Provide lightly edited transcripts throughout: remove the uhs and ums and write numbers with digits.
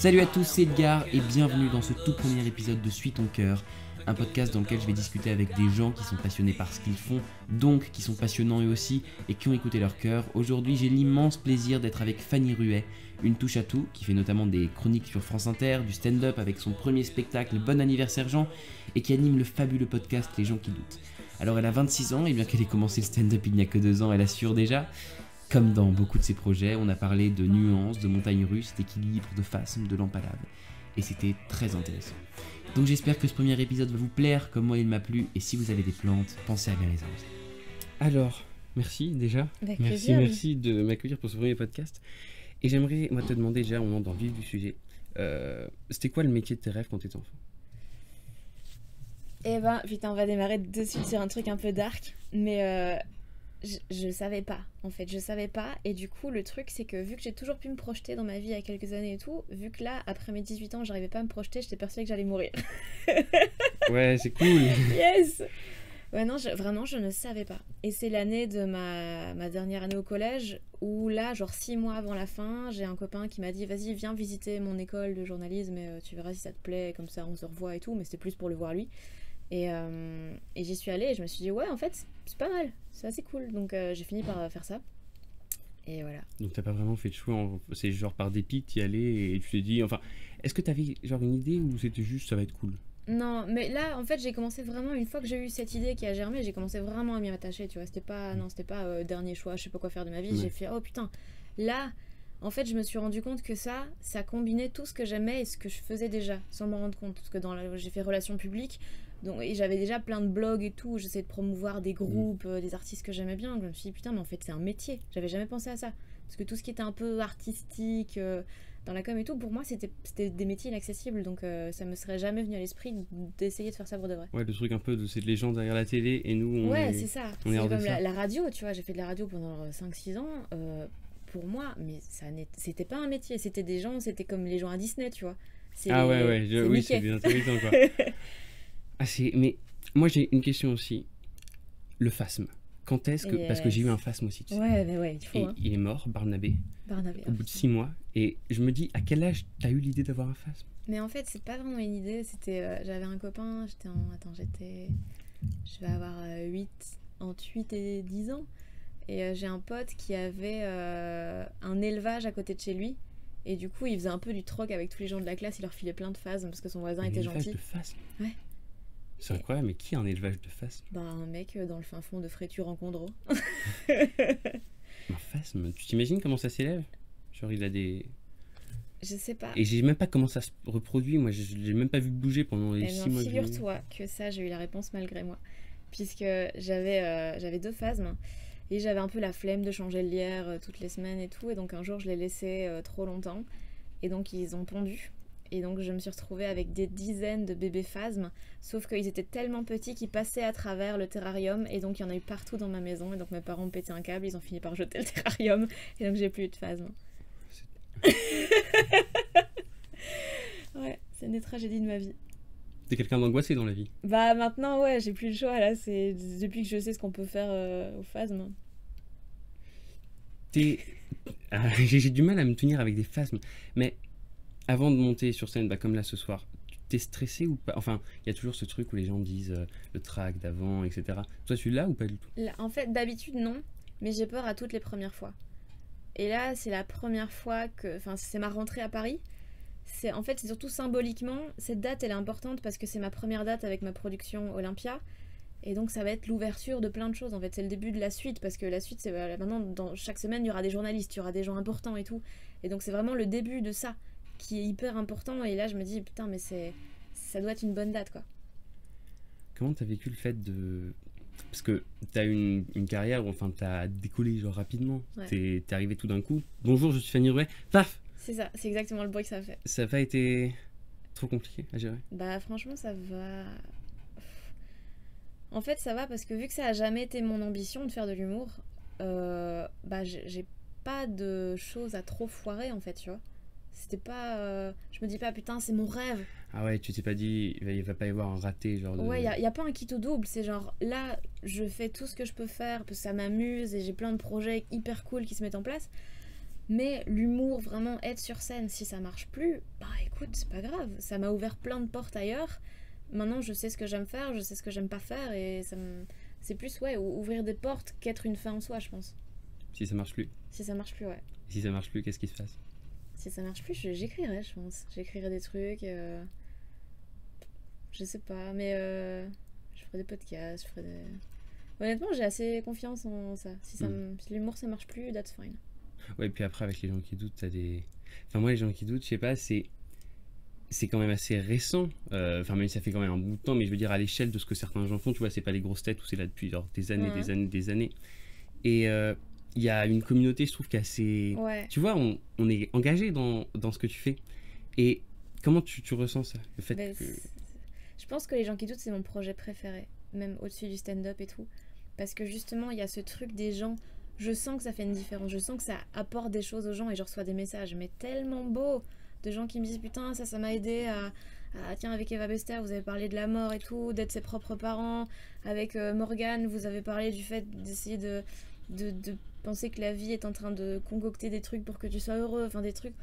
Salut à tous, c'est Edgar et bienvenue dans ce tout premier épisode de Suis ton cœur, un podcast dans lequel je vais discuter avec des gens qui sont passionnés par ce qu'ils font, donc qui sont passionnants eux aussi et qui ont écouté leur cœur. Aujourd'hui, j'ai l'immense plaisir d'être avec Fanny Ruet, une touche à tout, qui fait notamment des chroniques sur France Inter, du stand-up avec son premier spectacle Bon anniversaire Jean, et qui anime le fabuleux podcast Les gens qui doutent. Alors elle a 26 ans et bien qu'elle ait commencé le stand-up il n'y a que 2 ans, elle assure déjà. Comme dans beaucoup de ses projets, on a parlé de nuances, de montagnes russes, d'équilibre, de phasmes, de lampalade. Et c'était très intéressant. Donc j'espère que ce premier épisode va vous plaire comme moi il m'a plu. Et si vous avez des plantes, pensez à bien les arroser. Alors, merci déjà. Avec plaisir. Merci de m'accueillir pour ce premier podcast. Et j'aimerais moi te demander déjà, on entre dans le vif du sujet. C'était quoi le métier de tes rêves quand tu étais enfant ? Eh ben, putain, on va démarrer de suite sur un truc un peu dark. Mais je savais pas, en fait, je savais pas. Et du coup, le truc, c'est que vu que j'ai toujours pu me projeter dans ma vie il y a quelques années et tout, vu que là, après mes 18 ans, j'arrivais pas à me projeter, j'étais persuadée que j'allais mourir. Ouais, c'est cool. Yes. Ouais, non, vraiment, je ne savais pas. Et c'est l'année de ma dernière année au collège où là, genre 6 mois avant la fin, j'ai un copain qui m'a dit « Vas-y, viens visiter mon école de journalisme et tu verras si ça te plaît, comme ça on se revoit et tout. » Mais c'était plus pour le voir lui. Et j'y suis allée et je me suis dit « Ouais, en fait, c'est pas mal, c'est assez cool. » Donc j'ai fini par faire ça. Et voilà. Donc t'as pas vraiment fait de choix, c'est genre par dépit que t'y allais et tu t'es dit, enfin, est-ce que t'avais genre une idée ou c'était juste ça va être cool ? Non, mais là, en fait, j'ai commencé vraiment, une fois que j'ai eu cette idée qui a germé, j'ai commencé vraiment à m'y attacher, tu vois. C'était pas dernier choix, je sais pas quoi faire de ma vie. Ouais. J'ai fait, oh putain, là, en fait, je me suis rendu compte que ça combinait tout ce que j'aimais et ce que je faisais déjà, sans m'en rendre compte. Parce que j'ai fait relations publiques, et j'avais déjà plein de blogs et tout, j'essayais de promouvoir des groupes, des artistes que j'aimais bien. Donc je me suis dit, putain, mais en fait, c'est un métier. J'avais jamais pensé à ça. Parce que tout ce qui était un peu artistique... dans la com et tout, pour moi, c'était des métiers inaccessibles, donc ça me serait jamais venu à l'esprit d'essayer de faire ça pour de vrai. Ouais, le truc un peu de c'est les gens derrière la télé et nous, c'est ça. C'est comme la radio, tu vois, j'ai fait de la radio pendant 5-6 ans. Pour moi, mais c'était pas un métier, c'était des gens, c'était comme les gens à Disney, tu vois. Oui, c'est bien intéressant, quoi. Mais moi, j'ai une question aussi. Le phasme. Quand est-ce que... Parce que j'ai eu un phasme aussi, tu sais. Ouais, mais ouais, il faut. Il est mort, Barnabé. Au bout de 6 mois. Et je me dis, à quel âge t'as eu l'idée d'avoir un phasme ? Mais en fait, c'est pas vraiment une idée. C'était... j'avais un copain, je vais avoir entre 8 et 10 ans. Et j'ai un pote qui avait un élevage à côté de chez lui. Et du coup, il faisait un peu du troc avec tous les gens de la classe. Il leur filait plein de phasmes parce que son voisin était gentil. Un élevage de phasmes ? Ouais. C'est incroyable, mais qui a un élevage de phasmes ? Un mec dans le fin fond de Fréture en Condro. Un phasme ? Tu t'imagines comment ça s'élève ? Genre, il a des... Je sais pas. Et j'ai même pas comment ça se reproduit. Moi, je l'ai même pas vu bouger pendant les 6 mois. Figure-toi que ça, j'ai eu la réponse malgré moi. Puisque j'avais 2 phasmes. Et j'avais un peu la flemme de changer le lierre toutes les semaines et tout. Et donc un jour, je l'ai laissé trop longtemps. Et donc, ils ont pondu. Et donc, je me suis retrouvée avec des dizaines de bébés phasmes. Sauf qu'ils étaient tellement petits qu'ils passaient à travers le terrarium. Et donc, il y en a eu partout dans ma maison. Et donc, mes parents ont pété un câble. Ils ont fini par jeter le terrarium. Et donc, j'ai plus eu de phasmes. Ouais, c'est une des tragédies de ma vie. T'es quelqu'un d'angoissé dans la vie ? Bah maintenant ouais, j'ai plus le choix là, c'est depuis que je sais ce qu'on peut faire au phasme. J'ai du mal à me tenir avec des phasmes, mais avant de monter sur scène, comme là ce soir, t'es stressé ou pas ? Enfin, il y a toujours ce truc où les gens disent le track d'avant, etc. Toi, tu l'as ou pas du tout ? Là, en fait, d'habitude non, mais j'ai peur à toutes les premières fois. Et là, c'est la première fois que... Enfin, c'est ma rentrée à Paris. C'est surtout symboliquement, cette date, elle est importante parce que c'est ma première date avec ma production Olympia. Et donc, ça va être l'ouverture de plein de choses. En fait, c'est le début de la suite parce que la suite, c'est maintenant, chaque semaine, il y aura des journalistes, il y aura des gens importants et tout. Et donc, c'est vraiment le début de ça qui est hyper important. Et là, je me dis, putain, mais ça doit être une bonne date, quoi. Comment t'as vécu le fait de... Parce que t'as une carrière où enfin t'as décollé genre rapidement, ouais. T'es arrivé tout d'un coup. Bonjour, je suis Fanny Ruet. Paf. C'est ça, c'est exactement le bruit que ça fait. Ça n'a pas été trop compliqué à gérer ? Bah franchement ça va. En fait ça va parce que vu que ça a jamais été mon ambition de faire de l'humour, j'ai pas de choses à trop foirer en fait, tu vois. C'était pas... je me dis pas putain c'est mon rêve. Ah ouais, tu t'es pas dit il va pas y avoir un raté genre de... Ouais, y a pas un quitte au double, c'est genre là je fais tout ce que je peux faire parce que ça m'amuse et j'ai plein de projets hyper cool qui se mettent en place. Mais l'humour, vraiment être sur scène, si ça marche plus, bah écoute, c'est pas grave. Ça m'a ouvert plein de portes ailleurs. Maintenant, je sais ce que j'aime faire, je sais ce que j'aime pas faire, et c'est plus, ouais, ouvrir des portes qu'être une fin en soi, je pense. Si ça marche plus. Si ça marche plus, ouais. Si ça marche plus, qu'est-ce qui se passe? Si ça marche plus, j'écrirai, je pense. J'écrirai des trucs, je sais pas, mais je ferai des podcasts, je ferai des... Honnêtement, j'ai assez confiance en ça. Si l'humour ça marche plus, that's fine. Ouais, et puis après, avec les gens qui doutent, t'as des... Enfin, moi, les gens qui doutent, je sais pas, c'est quand même assez récent. Enfin, même si ça fait quand même un bout de temps, mais je veux dire, à l'échelle de ce que certains gens font, tu vois, c'est pas les grosses têtes où c'est là depuis genre, des années, des années, des années. Et il y a une communauté, je trouve, qui est assez... Ouais. Tu vois, on est engagé dans ce que tu fais. Et comment tu ressens ça, le fait que... Je pense que les gens qui doutent, c'est mon projet préféré, même au-dessus du stand-up et tout. Parce que justement, il y a ce truc des gens... Je sens que ça fait une différence, je sens que ça apporte des choses aux gens et je reçois des messages, mais tellement beaux, de gens qui me disent putain, ça m'a aidé à tiens, avec Eva Bester, vous avez parlé de la mort et tout, d'être ses propres parents. Avec Morgane, vous avez parlé du fait d'essayer de penser que la vie est en train de concocter des trucs pour que tu sois heureux, enfin des trucs...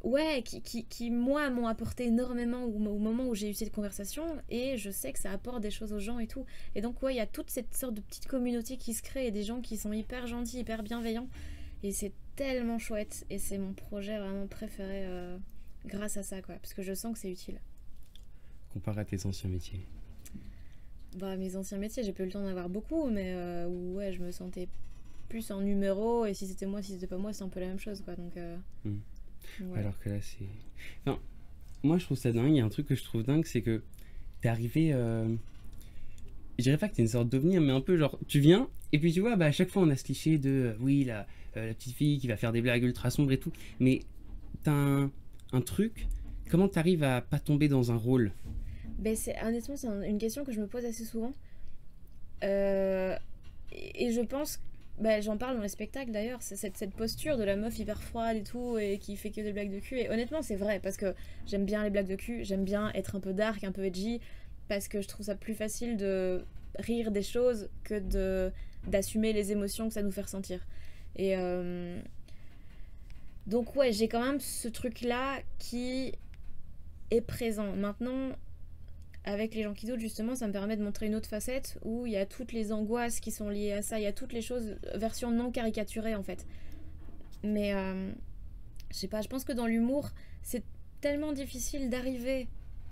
Ouais, qui moi, m'ont apporté énormément au moment où j'ai eu cette conversation, et je sais que ça apporte des choses aux gens et tout. Et donc, ouais, il y a toute cette sorte de petite communauté qui se crée, et des gens qui sont hyper gentils, hyper bienveillants. Et c'est tellement chouette, et c'est mon projet vraiment préféré grâce à ça, quoi. Parce que je sens que c'est utile. Comparé à tes anciens métiers. Bah, mes anciens métiers, j'ai pas eu le temps d'en avoir beaucoup, mais ouais, je me sentais plus en numéro, et si c'était moi, si c'était pas moi, c'est un peu la même chose, quoi. Donc... Ouais. Alors que là, c'est... Enfin, moi, je trouve ça dingue. Il y a un truc que je trouve dingue, c'est que t'es arrivé... Je dirais pas que t'es une sorte d'ovni, mais un peu genre... Tu viens, et puis tu vois, bah, à chaque fois, on a ce cliché de... oui, la petite fille qui va faire des blagues ultra sombres et tout. Mais t'as un truc... Comment t'arrives à pas tomber dans un rôle? Ben honnêtement, c'est une question que je me pose assez souvent. Et je pense... Bah, j'en parle dans les spectacles d'ailleurs, c'est cette posture de la meuf hyper froide et tout, et qui fait que des blagues de cul. Et honnêtement, c'est vrai, parce que j'aime bien les blagues de cul, j'aime bien être un peu dark, un peu edgy, parce que je trouve ça plus facile de rire des choses que d'assumer les émotions que ça nous fait ressentir. Et donc, ouais, j'ai quand même ce truc-là qui est présent. Maintenant, avec les gens qui doutent, justement, ça me permet de montrer une autre facette où il y a toutes les angoisses qui sont liées à ça, il y a toutes les choses, version non caricaturée en fait. Mais je sais pas, je pense que dans l'humour, c'est tellement difficile d'arriver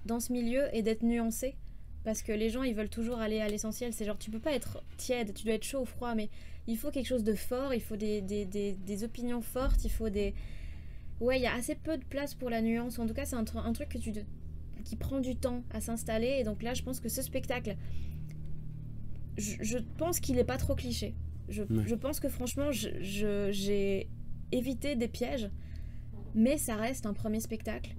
dans ce milieu et d'être nuancé, parce que les gens ils veulent toujours aller à l'essentiel. C'est genre, tu peux pas être tiède, tu dois être chaud ou froid, mais il faut quelque chose de fort, il faut des opinions fortes, il faut des... Ouais, il y a assez peu de place pour la nuance, en tout cas c'est un truc que qui prend du temps à s'installer, et donc là je pense que ce spectacle, je pense qu'il est pas trop cliché. Je pense que franchement j'ai évité des pièges, mais ça reste un premier spectacle,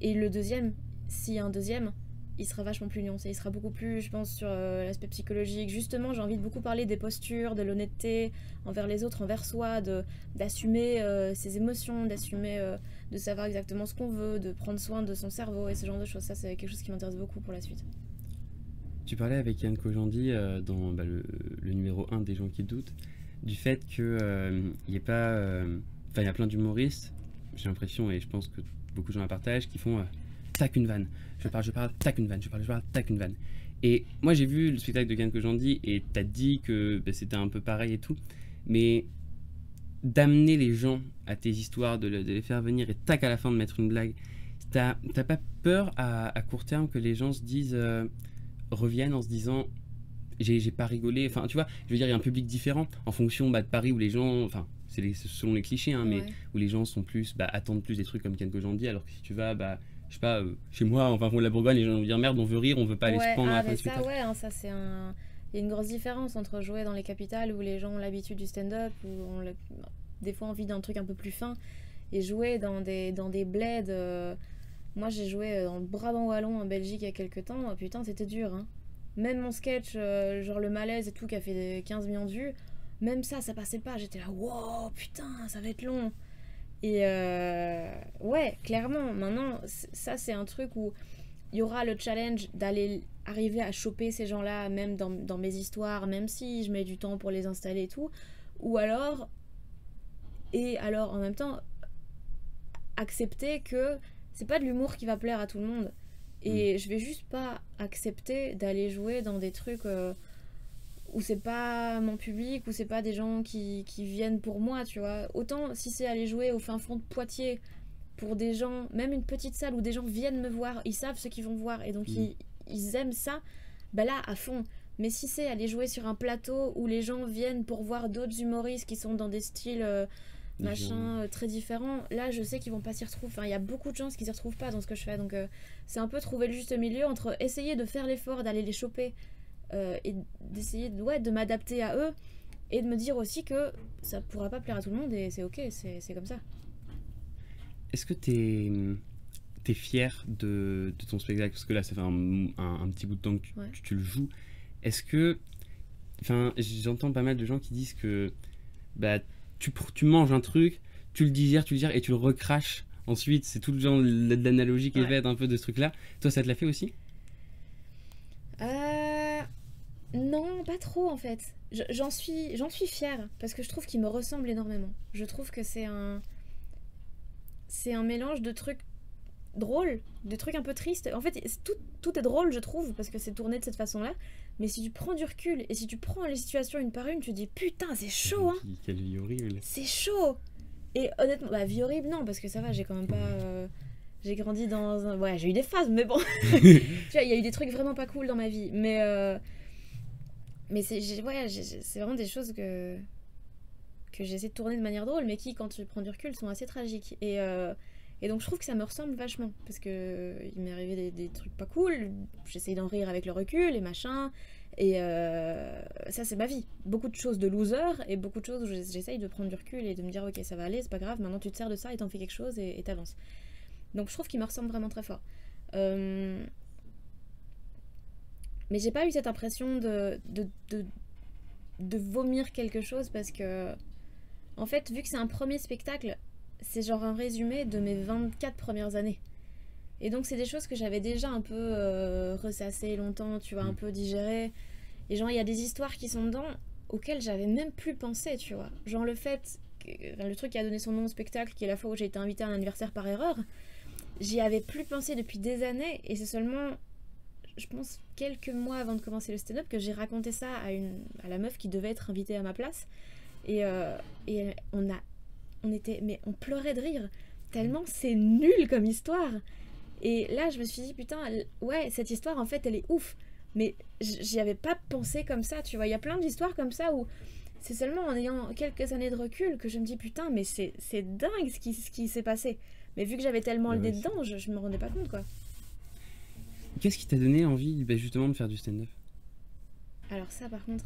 et le deuxième, s'il y a un deuxième, il sera vachement plus nuancé, il sera beaucoup plus, je pense, sur l'aspect psychologique. Justement, j'ai envie de beaucoup parler des postures, de l'honnêteté envers les autres, envers soi, d'assumer ses émotions, d'assumer, de savoir exactement ce qu'on veut, de prendre soin de son cerveau et ce genre de choses. Ça, c'est quelque chose qui m'intéresse beaucoup pour la suite. Tu parlais avec Yann Kojandi dans le numéro 1 des gens qui doutent, du fait qu'il n'y ait pas... Enfin, il y a plein d'humoristes, j'ai l'impression, et je pense que beaucoup de gens la partagent, qui font... tac une vanne, je parle, tac une vanne, je parle, tac une vanne. Et moi j'ai vu le spectacle de Yann Kojandi et t'as dit que c'était un peu pareil et tout, mais d'amener les gens à tes histoires, de les faire venir et tac à la fin de mettre une blague, t'as pas peur à court terme que les gens se disent, reviennent en se disant j'ai pas rigolé, enfin tu vois, je veux dire il y a un public différent en fonction de Paris où les gens, enfin c'est selon les clichés, hein, mais où les gens sont plus, attendent plus des trucs comme Yann Kojandi, alors que si tu vas, je sais pas, chez moi, enfin fond de la Bourgogne, les gens vont dire merde, on veut rire, on veut pas aller se prendre à la fin du spectacle. Ouais, hein, ça c'est un... Il y a une grosse différence entre jouer dans les capitales où les gens ont l'habitude du stand-up, où on a des fois envie d'un truc un peu plus fin, et jouer dans des bleds. Moi j'ai joué dans le Brabant Wallon en Belgique il y a quelques temps, putain c'était dur, hein. Même mon sketch, genre le malaise et tout, qui a fait 15 millions de vues, même ça passait pas, j'étais là, wow, putain, ça va être long. Et ouais, clairement, maintenant, ça c'est un truc où il y aura le challenge d'aller arriver à choper ces gens-là, même dans mes histoires, même si je mets du temps pour les installer et tout. Ou alors, Et alors en même temps accepter que c'est pas de l'humour qui va plaire à tout le monde. Et je vais juste pas accepter d'aller jouer dans des trucs où c'est pas mon public, où c'est pas des gens qui viennent pour moi, tu vois. Autant si c'est aller jouer au fin fond de Poitiers pour des gens, même une petite salle où des gens viennent me voir, ils savent ce qu'ils vont voir et donc ils aiment ça, bah là à fond. Mais si c'est aller jouer sur un plateau où les gens viennent pour voir d'autres humoristes qui sont dans des styles très différents, là je sais qu'ils vont pas s'y retrouver. Enfin, il y a beaucoup de chances qu'ils s'y retrouvent pas dans ce que je fais. Donc c'est un peu trouver le juste milieu entre essayer de faire l'effort d'aller les choper et d'essayer de m'adapter à eux et de me dire aussi que ça pourra pas plaire à tout le monde et c'est ok, c'est comme ça. Est-ce que t'es fier de ton spectacle? Parce que là ça fait un petit bout de temps que tu le joues. Est-ce que... Enfin, j'entends pas mal de gens qui disent que bah, tu manges un truc, tu le digères et tu le recraches. Ensuite, c'est tout le genre de l'analogie qui est faite un peu de ce truc-là. Toi, ça te l'a fait aussi? Non, pas trop en fait. J'en suis fière parce que je trouve qu'il me ressemble énormément. Je trouve que c'est un mélange de trucs drôles, de trucs un peu tristes. En fait, tout est drôle, je trouve, parce que c'est tourné de cette façon-là. Mais si tu prends du recul et si tu prends les situations une par une, tu te dis putain, c'est chaud, hein. Quelle vie horrible. C'est chaud. Et honnêtement, bah vie horrible, non, parce que ça va, j'ai quand même pas. J'ai grandi dans un. Ouais, j'ai eu des phases, mais bon. Tu vois, il y a eu des trucs vraiment pas cool dans ma vie. Mais c'est vraiment des choses que j'essaie de tourner de manière drôle, mais qui, quand tu prends du recul, sont assez tragiques. Et donc je trouve que ça me ressemble vachement, parce que il m'est arrivé des trucs pas cool, j'essaye d'en rire avec le recul et machin, et ça c'est ma vie. Beaucoup de choses de loser, et beaucoup de choses où j'essaye de prendre du recul et de me dire ok ça va aller, c'est pas grave, maintenant tu te sers de ça et t'en fais quelque chose et t'avances. Donc je trouve qu'il me ressemble vraiment très fort. Mais j'ai pas eu cette impression de vomir quelque chose, parce que en fait vu que c'est un premier spectacle, c'est genre un résumé de mes 24 premières années. Et donc c'est des choses que j'avais déjà un peu ressassées longtemps, tu vois, un peu digérées. Et genre il y a des histoires qui sont dedans auxquelles j'avais même plus pensé, tu vois. Genre le truc qui a donné son nom au spectacle, qui est la fois où j'ai été invitée à un anniversaire par erreur, j'y avais plus pensé depuis des années, et c'est seulement, je pense, quelques mois avant de commencer le stand-up que j'ai raconté ça à la meuf qui devait être invitée à ma place. Et on pleurait de rire tellement c'est nul comme histoire. Et là je me suis dit putain, ouais, cette histoire en fait elle est ouf, mais j'y avais pas pensé comme ça, tu vois. Il y a plein d'histoires comme ça où c'est seulement en ayant quelques années de recul que je me dis putain mais c'est dingue ce qui s'est passé. Mais vu que j'avais tellement le nez dedans, je me rendais pas compte, quoi. Qu'est-ce qui t'a donné envie justement de faire du stand-up? Alors ça par contre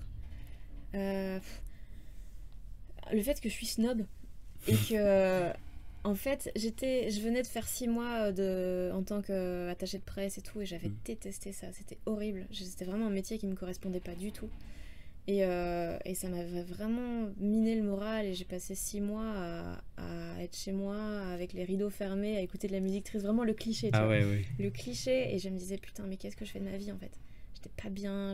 le fait que je suis snob et que en fait je venais de faire 6 mois en tant qu'attachée de presse et tout, et j'avais détesté ça, c'était horrible, c'était vraiment un métier qui me correspondait pas du tout, et ça m'avait vraiment miné le moral, et j'ai passé 6 mois à être chez moi avec les rideaux fermés, à écouter de la musique triste, vraiment le cliché, tu vois. Ouais. Le cliché, et je me disais putain mais qu'est-ce que je fais de ma vie en fait. J'étais pas bien,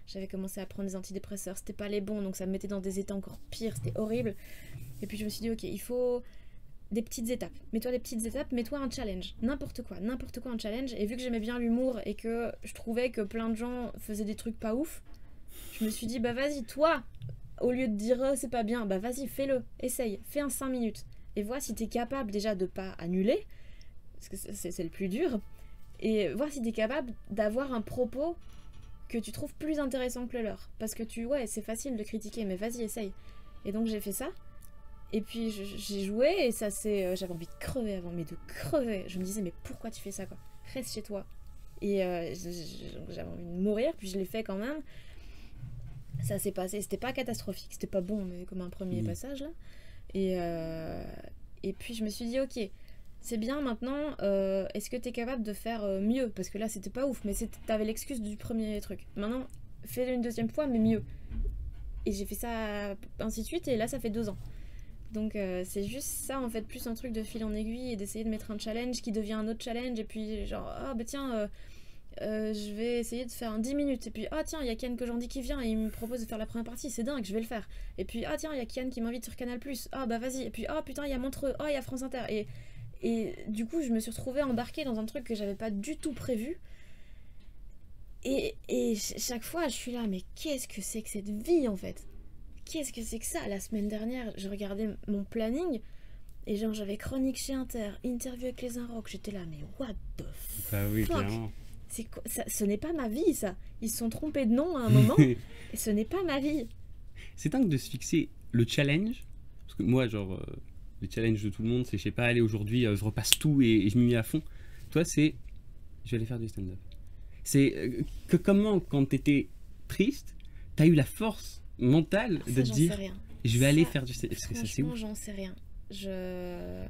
j'avais commencé à prendre des antidépresseurs, c'était pas les bons, donc ça me mettait dans des états encore pires, c'était horrible. Et puis je me suis dit ok, il faut des petites étapes, mets-toi des petites étapes, mets-toi un challenge, n'importe quoi un challenge. Et vu que j'aimais bien l'humour et que je trouvais que plein de gens faisaient des trucs pas ouf, je me suis dit bah vas-y toi, au lieu de dire c'est pas bien, bah vas-y fais-le, essaye, fais un 5 minutes et vois si t'es capable déjà de pas annuler, parce que c'est le plus dur, et voir si t'es capable d'avoir un propos que tu trouves plus intéressant que le leur, parce que c'est facile de critiquer, mais vas-y essaye. Et donc j'ai fait ça. Et puis j'ai joué, et ça c'est... j'avais envie de crever avant, mais de crever. Je me disais mais pourquoi tu fais ça, quoi? Reste chez toi. Et j'avais envie de mourir, puis je l'ai fait quand même. Ça s'est passé, c'était pas catastrophique, c'était pas bon, mais comme un premier passage là. Et puis je me suis dit ok, c'est bien maintenant, est-ce que t'es capable de faire mieux? Parce que là c'était pas ouf, mais t'avais l'excuse du premier truc. Maintenant, fais-le une deuxième fois, mais mieux. Et j'ai fait ça ainsi de suite, et là ça fait 2 ans. Donc c'est juste ça en fait, plus un truc de fil en aiguille, et d'essayer de mettre un challenge qui devient un autre challenge, et puis genre ah bah tiens je vais essayer de faire un 10 minutes. Et puis, ah tiens, il y a Kian que j'en dis qui vient et il me propose de faire la première partie. C'est dingue, je vais le faire. Et puis, ah tiens, il y a Kian qui m'invite sur Canal+. Ah bah vas-y. Et puis, ah putain, il y a Montreux. Ah, il y a France Inter. Et du coup, je me suis retrouvée embarquée dans un truc que j'avais pas du tout prévu. Et chaque fois, je suis là, mais qu'est-ce que c'est que cette vie en fait? Qu'est-ce que c'est que ça? La semaine dernière, je regardais mon planning et genre j'avais chronique chez Inter, interview avec les Inrocks. J'étais là, mais what the fuck? Bah oui, clairement. C'est quoi ça? Ce n'est pas ma vie, ça. Ils se sont trompés de nom à un moment et ce n'est pas ma vie. C'est dingue de se fixer le challenge. Parce que moi, genre, le challenge de tout le monde, c'est je sais pas, allez, aujourd'hui, je repasse tout et je m'y mets à fond. Toi, c'est je vais aller faire du stand-up. C'est que comment, quand t'étais triste, t'as eu la force mentale de te dire je vais aller faire du stand-up. Parce que ça, c'est ouf. J'en sais rien. Je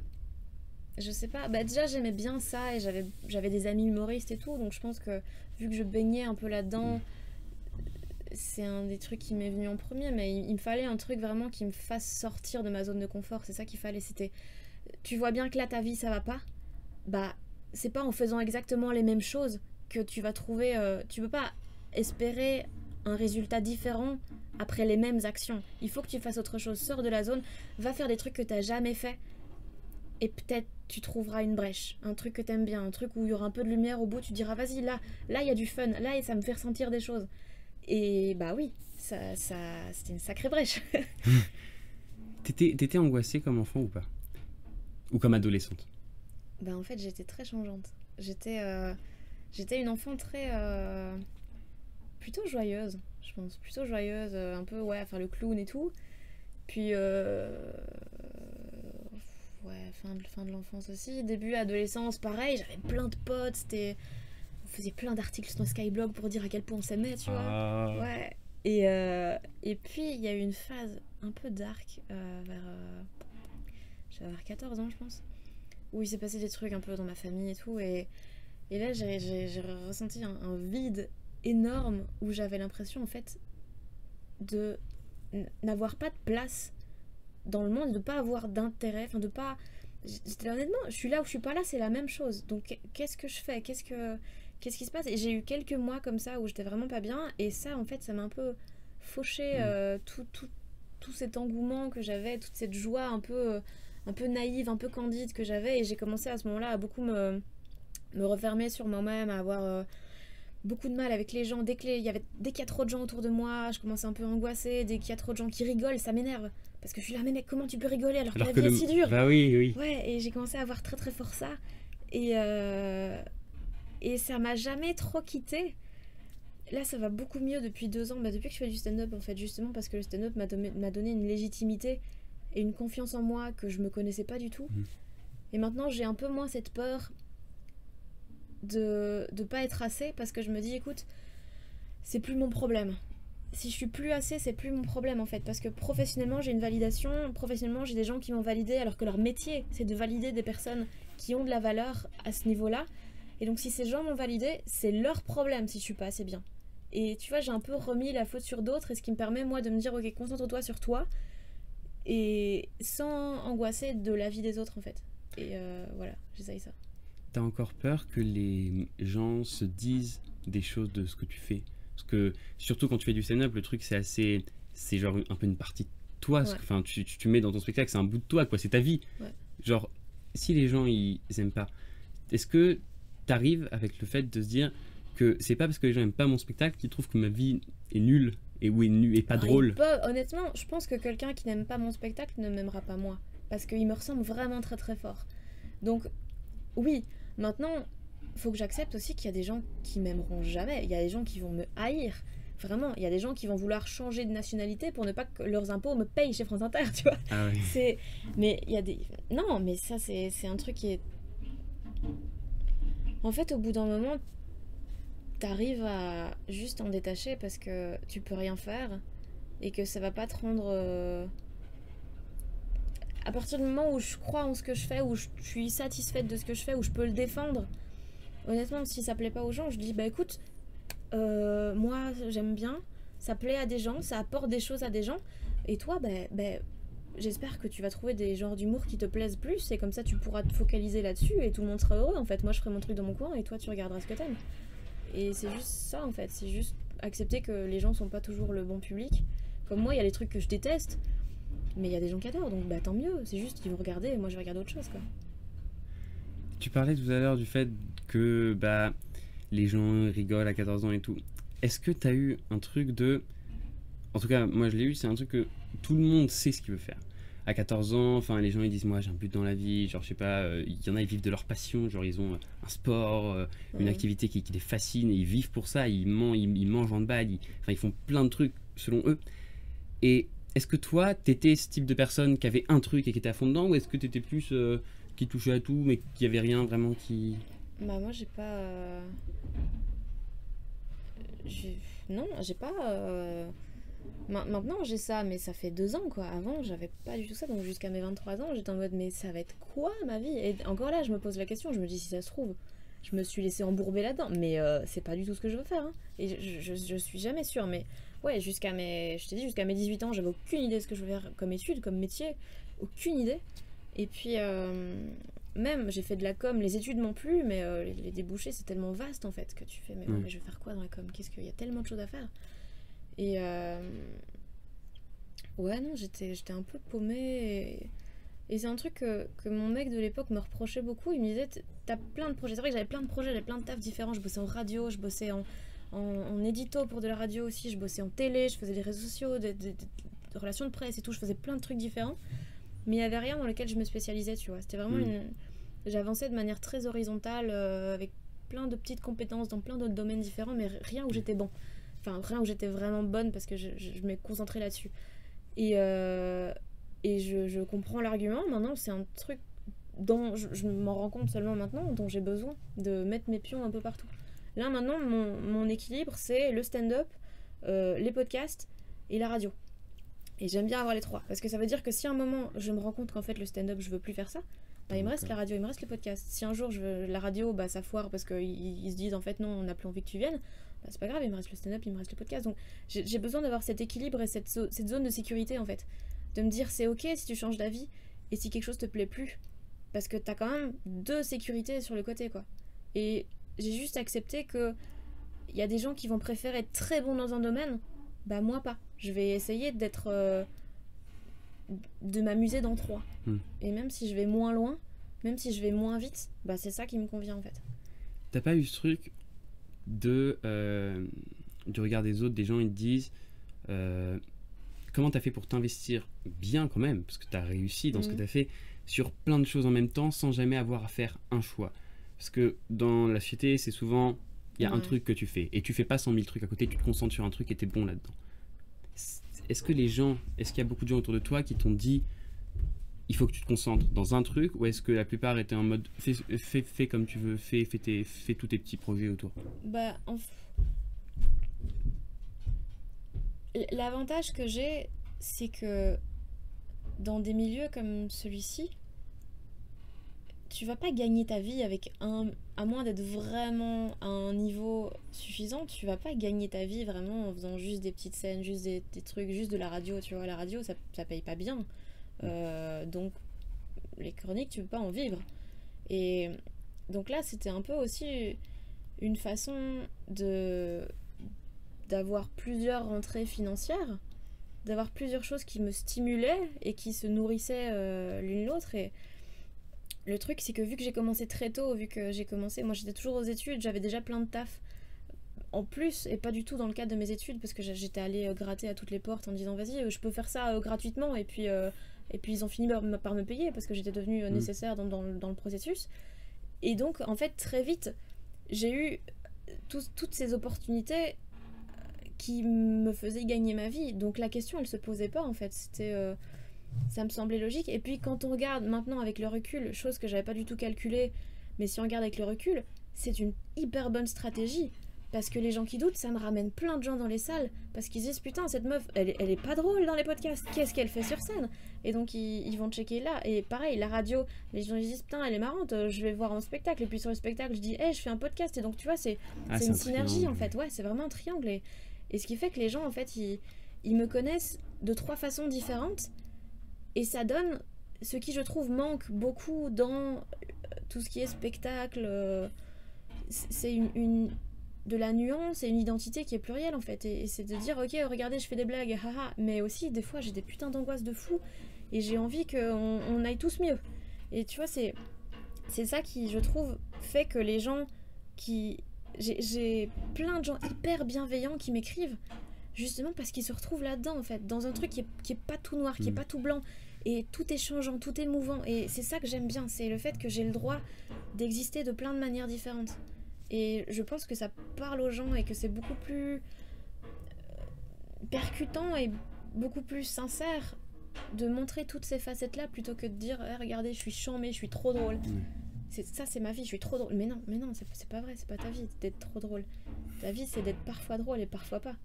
sais pas. Bah, déjà, j'aimais bien ça et j'avais des amis humoristes et tout. Donc, je pense que vu que je baignais un peu là-dedans, c'est un des trucs qui m'est venu en premier. Mais il me fallait un truc vraiment qui me fasse sortir de ma zone de confort. C'est ça qu'il fallait. C'était. Tu vois bien que là, ta vie, ça va pas. Bah, c'est pas en faisant exactement les mêmes choses que tu vas trouver... tu peux pas espérer un résultat différent après les mêmes actions. Il faut que tu fasses autre chose. Sors de la zone, va faire des trucs que t'as jamais fait et peut-être tu trouveras une brèche, un truc que t'aimes bien, un truc où il y aura un peu de lumière au bout, tu diras vas-y, là il y a du fun, là ça me fait ressentir des choses. Et bah oui, ça c'était une sacrée brèche. T'étais angoissée comme enfant ou pas? Ou comme adolescente? Bah en fait j'étais très changeante. J'étais une enfant très... plutôt joyeuse, je pense. Plutôt joyeuse, un peu, ouais, faire le clown et tout. Puis, ouais, fin de l'enfance aussi. Début adolescence, pareil, j'avais plein de potes. On faisait plein d'articles sur Skyblog pour dire à quel point on s'aimait, tu vois. Ouais. Et puis, il y a eu une phase un peu dark j'avais 14 ans, je pense. Où il s'est passé des trucs un peu dans ma famille et tout. Et là, j'ai ressenti un vide énorme où j'avais l'impression, en fait, de n'avoir pas de place dans le monde, de pas avoir d'intérêt, enfin, de pas... J'étais là, honnêtement, je suis là ou je suis pas là, c'est la même chose. Donc, qu'est-ce que je fais? Qu'est-ce qui se passe? Et j'ai eu quelques mois comme ça où j'étais vraiment pas bien. Et ça, en fait, ça m'a un peu fauché tout cet engouement que j'avais, toute cette joie un peu naïve, un peu candide que j'avais. Et j'ai commencé à ce moment-là à beaucoup me refermer sur moi-même, à avoir beaucoup de mal avec les gens. Dès qu'il y a trop de gens autour de moi, je commençais un peu à angoisser. Dès qu'il y a trop de gens qui rigolent, ça m'énerve. Parce que je suis là, mais mec, comment tu peux rigoler alors que la vie est si dure? Bah oui, oui. Ouais, et j'ai commencé à avoir très très fort ça. Et ça m'a jamais trop quitté. Là, ça va beaucoup mieux depuis 2 ans. Bah, depuis que je fais du stand-up, en fait, justement, parce que le stand-up m'a donné une légitimité et une confiance en moi que je me connaissais pas du tout. Et maintenant, j'ai un peu moins cette peur de pas être assez, parce que je me dis, écoute, c'est plus mon problème. Si je suis plus assez, c'est plus mon problème, en fait, parce que professionnellement, j'ai une validation. Professionnellement, j'ai des gens qui m'ont validé, alors que leur métier, c'est de valider des personnes qui ont de la valeur à ce niveau-là. Et donc, si ces gens m'ont validé, c'est leur problème si je suis pas assez bien. Et tu vois, j'ai un peu remis la faute sur d'autres, et ce qui me permet, moi, de me dire, ok, concentre-toi sur toi, et sans angoisser de la vie des autres, en fait. Et voilà, j'essaye ça. T'as encore peur que les gens se disent des choses de ce que tu fais? Parce que, surtout quand tu fais du stand-up, le truc, c'est genre un peu une partie de toi. Ouais. Enfin, tu mets dans ton spectacle, c'est un bout de toi, quoi, c'est ta vie. Ouais. Genre, si les gens, ils aiment pas, est-ce que t'arrives avec le fait de se dire que c'est pas parce que les gens aiment pas mon spectacle qu'ils trouvent que ma vie est nulle et pas drôle? Honnêtement, je pense que quelqu'un qui n'aime pas mon spectacle ne m'aimera pas moi, parce qu'il me ressemble vraiment très très fort. Donc oui, maintenant faut que j'accepte aussi qu'il y a des gens qui m'aimeront jamais. Il y a des gens qui vont me haïr, vraiment. Il y a des gens qui vont vouloir changer de nationalité pour ne pas que leurs impôts me payent chez France Inter, tu vois. Ah ouais. Mais il y a des... Non, mais ça c'est un truc qui est... En fait, au bout d'un moment, t'arrives à juste en détacher parce que tu peux rien faire et que ça va pas te rendre... À partir du moment où je crois en ce que je fais, où je suis satisfaite de ce que je fais, où je peux le défendre, honnêtement, si ça plaît pas aux gens, je dis bah écoute, moi j'aime bien, ça plaît à des gens, ça apporte des choses à des gens, et toi, j'espère que tu vas trouver des genres d'humour qui te plaisent plus, et comme ça tu pourras te focaliser là-dessus, et tout le monde sera heureux. En fait, moi je ferai mon truc dans mon coin, et toi tu regarderas ce que t'aimes. Et c'est juste ça en fait, c'est juste accepter que les gens sont pas toujours le bon public. Comme moi, il y a des trucs que je déteste, mais il y a des gens qui adorent, donc bah tant mieux, c'est juste qu'ils vont regarder et moi je vais regarder autre chose quoi. Tu parlais tout à l'heure du fait que bah, les gens rigolent à 14 ans et tout. Est-ce que t'as eu un truc de... En tout cas, moi je l'ai eu, c'est un truc que tout le monde sait ce qu'il veut faire. À 14 ans, enfin les gens ils disent moi j'ai un but dans la vie, genre je sais pas, il y en a ils vivent de leur passion, genre ils ont un sport, une activité qui les fascine et ils vivent pour ça, ils mangent en bas, enfin ils font plein de trucs selon eux. Et est-ce que toi t'étais ce type de personne qui avait un truc et qui était à fond dedans, ou est-ce que t'étais plus qui touchait à tout mais qui avait rien vraiment qui... Bah moi j'ai pas... Non, j'ai pas... Maintenant j'ai ça, mais ça fait 2 ans quoi. Avant j'avais pas du tout ça, donc jusqu'à mes 23 ans j'étais en mode mais ça va être quoi ma vie? Et encore là je me pose la question, je me dis si ça se trouve, je me suis laissée embourber là-dedans, mais c'est pas du tout ce que je veux faire. Hein. Et je suis jamais sûre, mais ouais, je t'ai dit, jusqu'à mes 18 ans j'avais aucune idée de ce que je veux faire comme étude, comme métier, aucune idée. Et puis même j'ai fait de la com, les études m'ont plu, mais les débouchés c'est tellement vaste en fait que tu fais mais, ouais, mais je vais faire quoi dans la com? Qu'est-ce qu'il y a tellement de choses à faire? Et ouais, non, j'étais un peu paumée. Et c'est un truc que mon mec de l'époque me reprochait beaucoup. Il me disait, t'as plein de projets. C'est vrai que j'avais plein de projets, j'avais plein de tafs différents. Je bossais en radio, je bossais en édito pour de la radio aussi. Je bossais en télé, je faisais des réseaux sociaux, des relations de presse et tout. Je faisais plein de trucs différents. Mais il n'y avait rien dans lequel je me spécialisais, tu vois. C'était vraiment J'avançais de manière très horizontale, avec plein de petites compétences dans plein d'autres domaines différents, mais rien où j'étais bon. Enfin, rien où j'étais vraiment bonne parce que je m'ai concentrée là-dessus. Et je comprends l'argument. Maintenant, c'est un truc dont je m'en rends compte seulement maintenant, dont j'ai besoin de mettre mes pions un peu partout. Là, maintenant, mon équilibre, c'est le stand-up, les podcasts et la radio. Et j'aime bien avoir les trois. Parce que ça veut dire que si à un moment, je me rends compte qu'en fait, le stand-up, je veux plus faire ça, bah, il me reste la radio, il me reste les podcasts. Si un jour, la radio, bah, ça foire parce qu'ils se disent, en fait, non, on n'a plus envie que tu viennes, bah, c'est pas grave, il me reste le stand-up, il me reste le podcast. Donc j'ai besoin d'avoir cet équilibre et cette zone de sécurité en fait. De me dire c'est ok si tu changes d'avis et si quelque chose te plaît plus. Parce que t'as quand même 2 sécurités sur le côté quoi. Et j'ai juste accepté que il y a des gens qui vont préférer être très bons dans un domaine, bah moi pas. Je vais essayer d'être... de m'amuser dans 3. Et même si je vais moins loin, même si je vais moins vite, bah c'est ça qui me convient en fait. T'as pas eu ce truc du regard des autres, des gens ils te disent comment t'as fait pour t'investir bien quand même, parce que t'as réussi dans ce que t'as fait sur plein de choses en même temps sans jamais avoir à faire un choix, parce que dans la société c'est souvent il y a un truc que tu fais et tu fais pas 100 000 trucs à côté, tu te concentres sur un truc et t'es bon là-dedans. Est-ce qu'il y a beaucoup de gens autour de toi qui t'ont dit il faut que tu te concentres dans un truc, ou est-ce que la plupart étaient en mode fais comme tu veux, fais tous tes petits projets autour? Bah, l'avantage que j'ai, c'est que dans des milieux comme celui-ci, tu vas pas gagner ta vie avec à moins d'être vraiment à un niveau suffisant, tu vas pas gagner ta vie vraiment en faisant juste des petites scènes, juste des trucs, juste de la radio, tu vois. La radio, ça paye pas bien. Donc les chroniques tu peux pas en vivre, et donc là c'était un peu aussi une façon d'avoir plusieurs rentrées financières, d'avoir plusieurs choses qui me stimulaient et qui se nourrissaient l'une l'autre. Et le truc c'est que vu que j'ai commencé très tôt, moi j'étais toujours aux études, j'avais déjà plein de taf en plus, et pas du tout dans le cadre de mes études, parce que j'étais allée gratter à toutes les portes en disant vas-y je peux faire ça gratuitement, et puis ils ont fini par me payer parce que j'étais devenue nécessaire dans le processus. Et donc en fait très vite j'ai eu toutes ces opportunités qui me faisaient gagner ma vie, donc la question elle se posait pas en fait, ça me semblait logique. Et puis quand on regarde maintenant avec le recul, chose que j'avais pas du tout calculée, mais si on regarde avec le recul, c'est une hyper bonne stratégie. Parce que les gens qui doutent, ça me ramène plein de gens dans les salles. Parce qu'ils disent putain, cette meuf, elle est pas drôle dans les podcasts. Qu'est-ce qu'elle fait sur scène? Et donc ils vont checker là. Et pareil, la radio, les gens ils disent putain, elle est marrante, je vais voir en spectacle. Et puis sur le spectacle, je dis hey, je fais un podcast. Et donc tu vois, c'est une synergie en fait. Ouais, c'est vraiment un triangle. Et ce qui fait que les gens en fait, ils me connaissent de 3 façons différentes. Et ça donne ce qui, je trouve, manque beaucoup dans tout ce qui est spectacle. C'est de la nuance et une identité qui est plurielle en fait. Et c'est de dire ok, regardez, je fais des blagues, haha. Mais aussi des fois j'ai des putains d'angoisses de fou et j'ai envie qu'on aille tous mieux. Et tu vois, c'est ça qui, je trouve, fait que les gens qui... J'ai plein de gens hyper bienveillants qui m'écrivent justement parce qu'ils se retrouvent là-dedans en fait, dans un truc qui est pas tout noir, qui est pas tout blanc. Et tout est changeant, tout est mouvant. Et c'est ça que j'aime bien, c'est le fait que j'ai le droit d'exister de plein de manières différentes. Et je pense que ça parle aux gens et que c'est beaucoup plus percutant et beaucoup plus sincère de montrer toutes ces facettes-là plutôt que de dire regardez, je suis chambée, je suis trop drôle. Ça, c'est ma vie, je suis trop drôle. Mais non, c'est pas vrai, c'est pas ta vie d'être trop drôle. Ta vie, c'est d'être parfois drôle et parfois pas.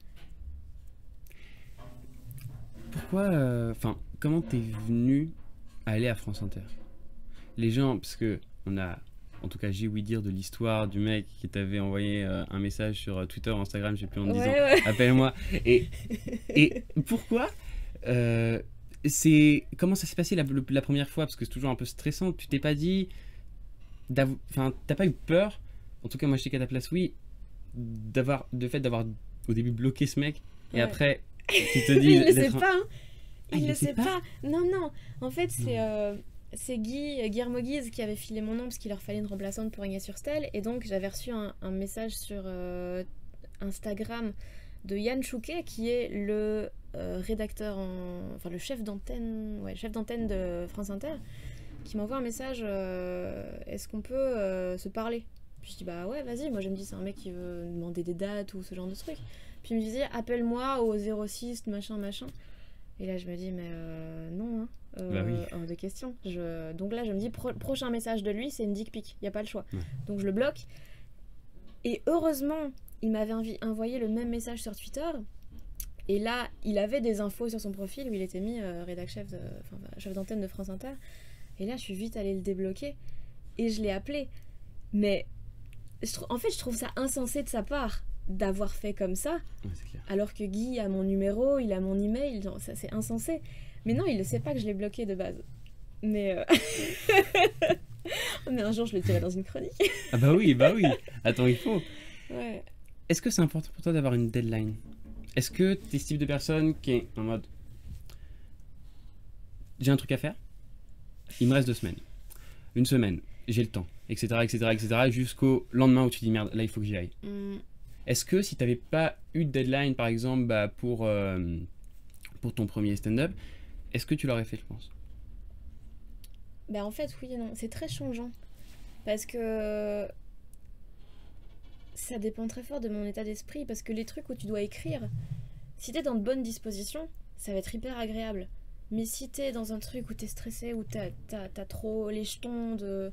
Pourquoi, comment t'es venu à aller à France Inter? Les gens, parce que on a, en tout cas, j'ai ouï dire de l'histoire du mec qui t'avait envoyé un message sur Twitter, Instagram, je sais plus, en disant appelle-moi. Et pourquoi comment ça s'est passé la première fois? Parce que c'est toujours un peu stressant. Tu t'es pas dit, t'as pas eu peur? En tout cas, moi, je sais qu'à ta place, oui, d'avoir au début bloqué ce mec et après. Tu te dis, il le sait pas, hein. Il le sait pas. Non. En fait, c'est Guillermo Guise qui avait filé mon nom parce qu'il leur fallait une remplaçante pour Ignace Surstel. Et donc, j'avais reçu un message sur Instagram de Yann Chouquet, qui est le rédacteur, le chef d'antenne de France Inter, qui m'envoie un message est-ce qu'on peut se parler? Puis je dis bah ouais, vas-y. Moi, je me dis, c'est un mec qui veut demander des dates ou ce genre de trucs. Puis il me disait appelle-moi au 06 machin. Et là je me dis mais non hein, bah oui. hors de question. Donc là je me dis prochain message de lui c'est une dick pic, y a pas le choix. Ouais. Donc je le bloque. Et heureusement il m'avait envoyé le même message sur Twitter. Et là il avait des infos sur son profil où il était mis chef d'antenne de France Inter. Et là je suis vite allée le débloquer et je l'ai appelé. Mais en fait je trouve ça insensé de sa part d'avoir fait comme ça, alors que Guy a mon numéro, il a mon email, genre, ça c'est insensé. Mais non, il ne sait pas que je l'ai bloqué de base. Mais mais un jour je le tirerai dans une chronique. Ah bah oui. Attends, il faut. Ouais. Est-ce que c'est important pour toi d'avoir une deadline? Est-ce que t'es ce type de personne qui est en mode j'ai un truc à faire, il me reste 2 semaines, 1 semaine, j'ai le temps, etc. jusqu'au lendemain où tu dis merde, là il faut que j'y aille. Est-ce que si tu n'avais pas eu de deadline, par exemple, pour ton premier stand-up, est-ce que tu l'aurais fait, je pense? Bah en fait, oui et non. C'est très changeant. Parce que ça dépend très fort de mon état d'esprit. Parce que les trucs où tu dois écrire, si t'es dans de bonnes dispositions, ça va être hyper agréable. Mais si t'es dans un truc où t'es stressé, où t'as trop les jetons de...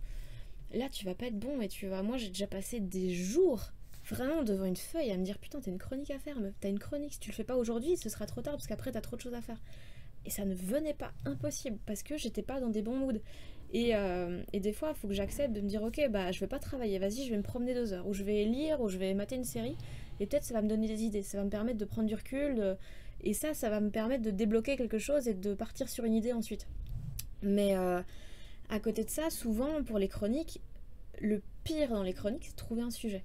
Là, tu vas pas être bon et Moi, j'ai déjà passé des jours... vraiment devant une feuille à me dire putain t'as une chronique à faire meuf, t'as une chronique, si tu le fais pas aujourd'hui ce sera trop tard parce qu'après t'as trop de choses à faire. Et ça ne venait pas, impossible, parce que j'étais pas dans des bons moods. Et des fois il faut que j'accepte de me dire ok bah je vais pas travailler, vas-y je vais me promener 2 heures, ou je vais lire, ou je vais mater une série, et peut-être ça va me donner des idées, ça va me permettre de prendre du recul, et ça va me permettre de débloquer quelque chose et de partir sur une idée ensuite. Mais à côté de ça, souvent pour les chroniques, le pire dans les chroniques c'est de trouver un sujet,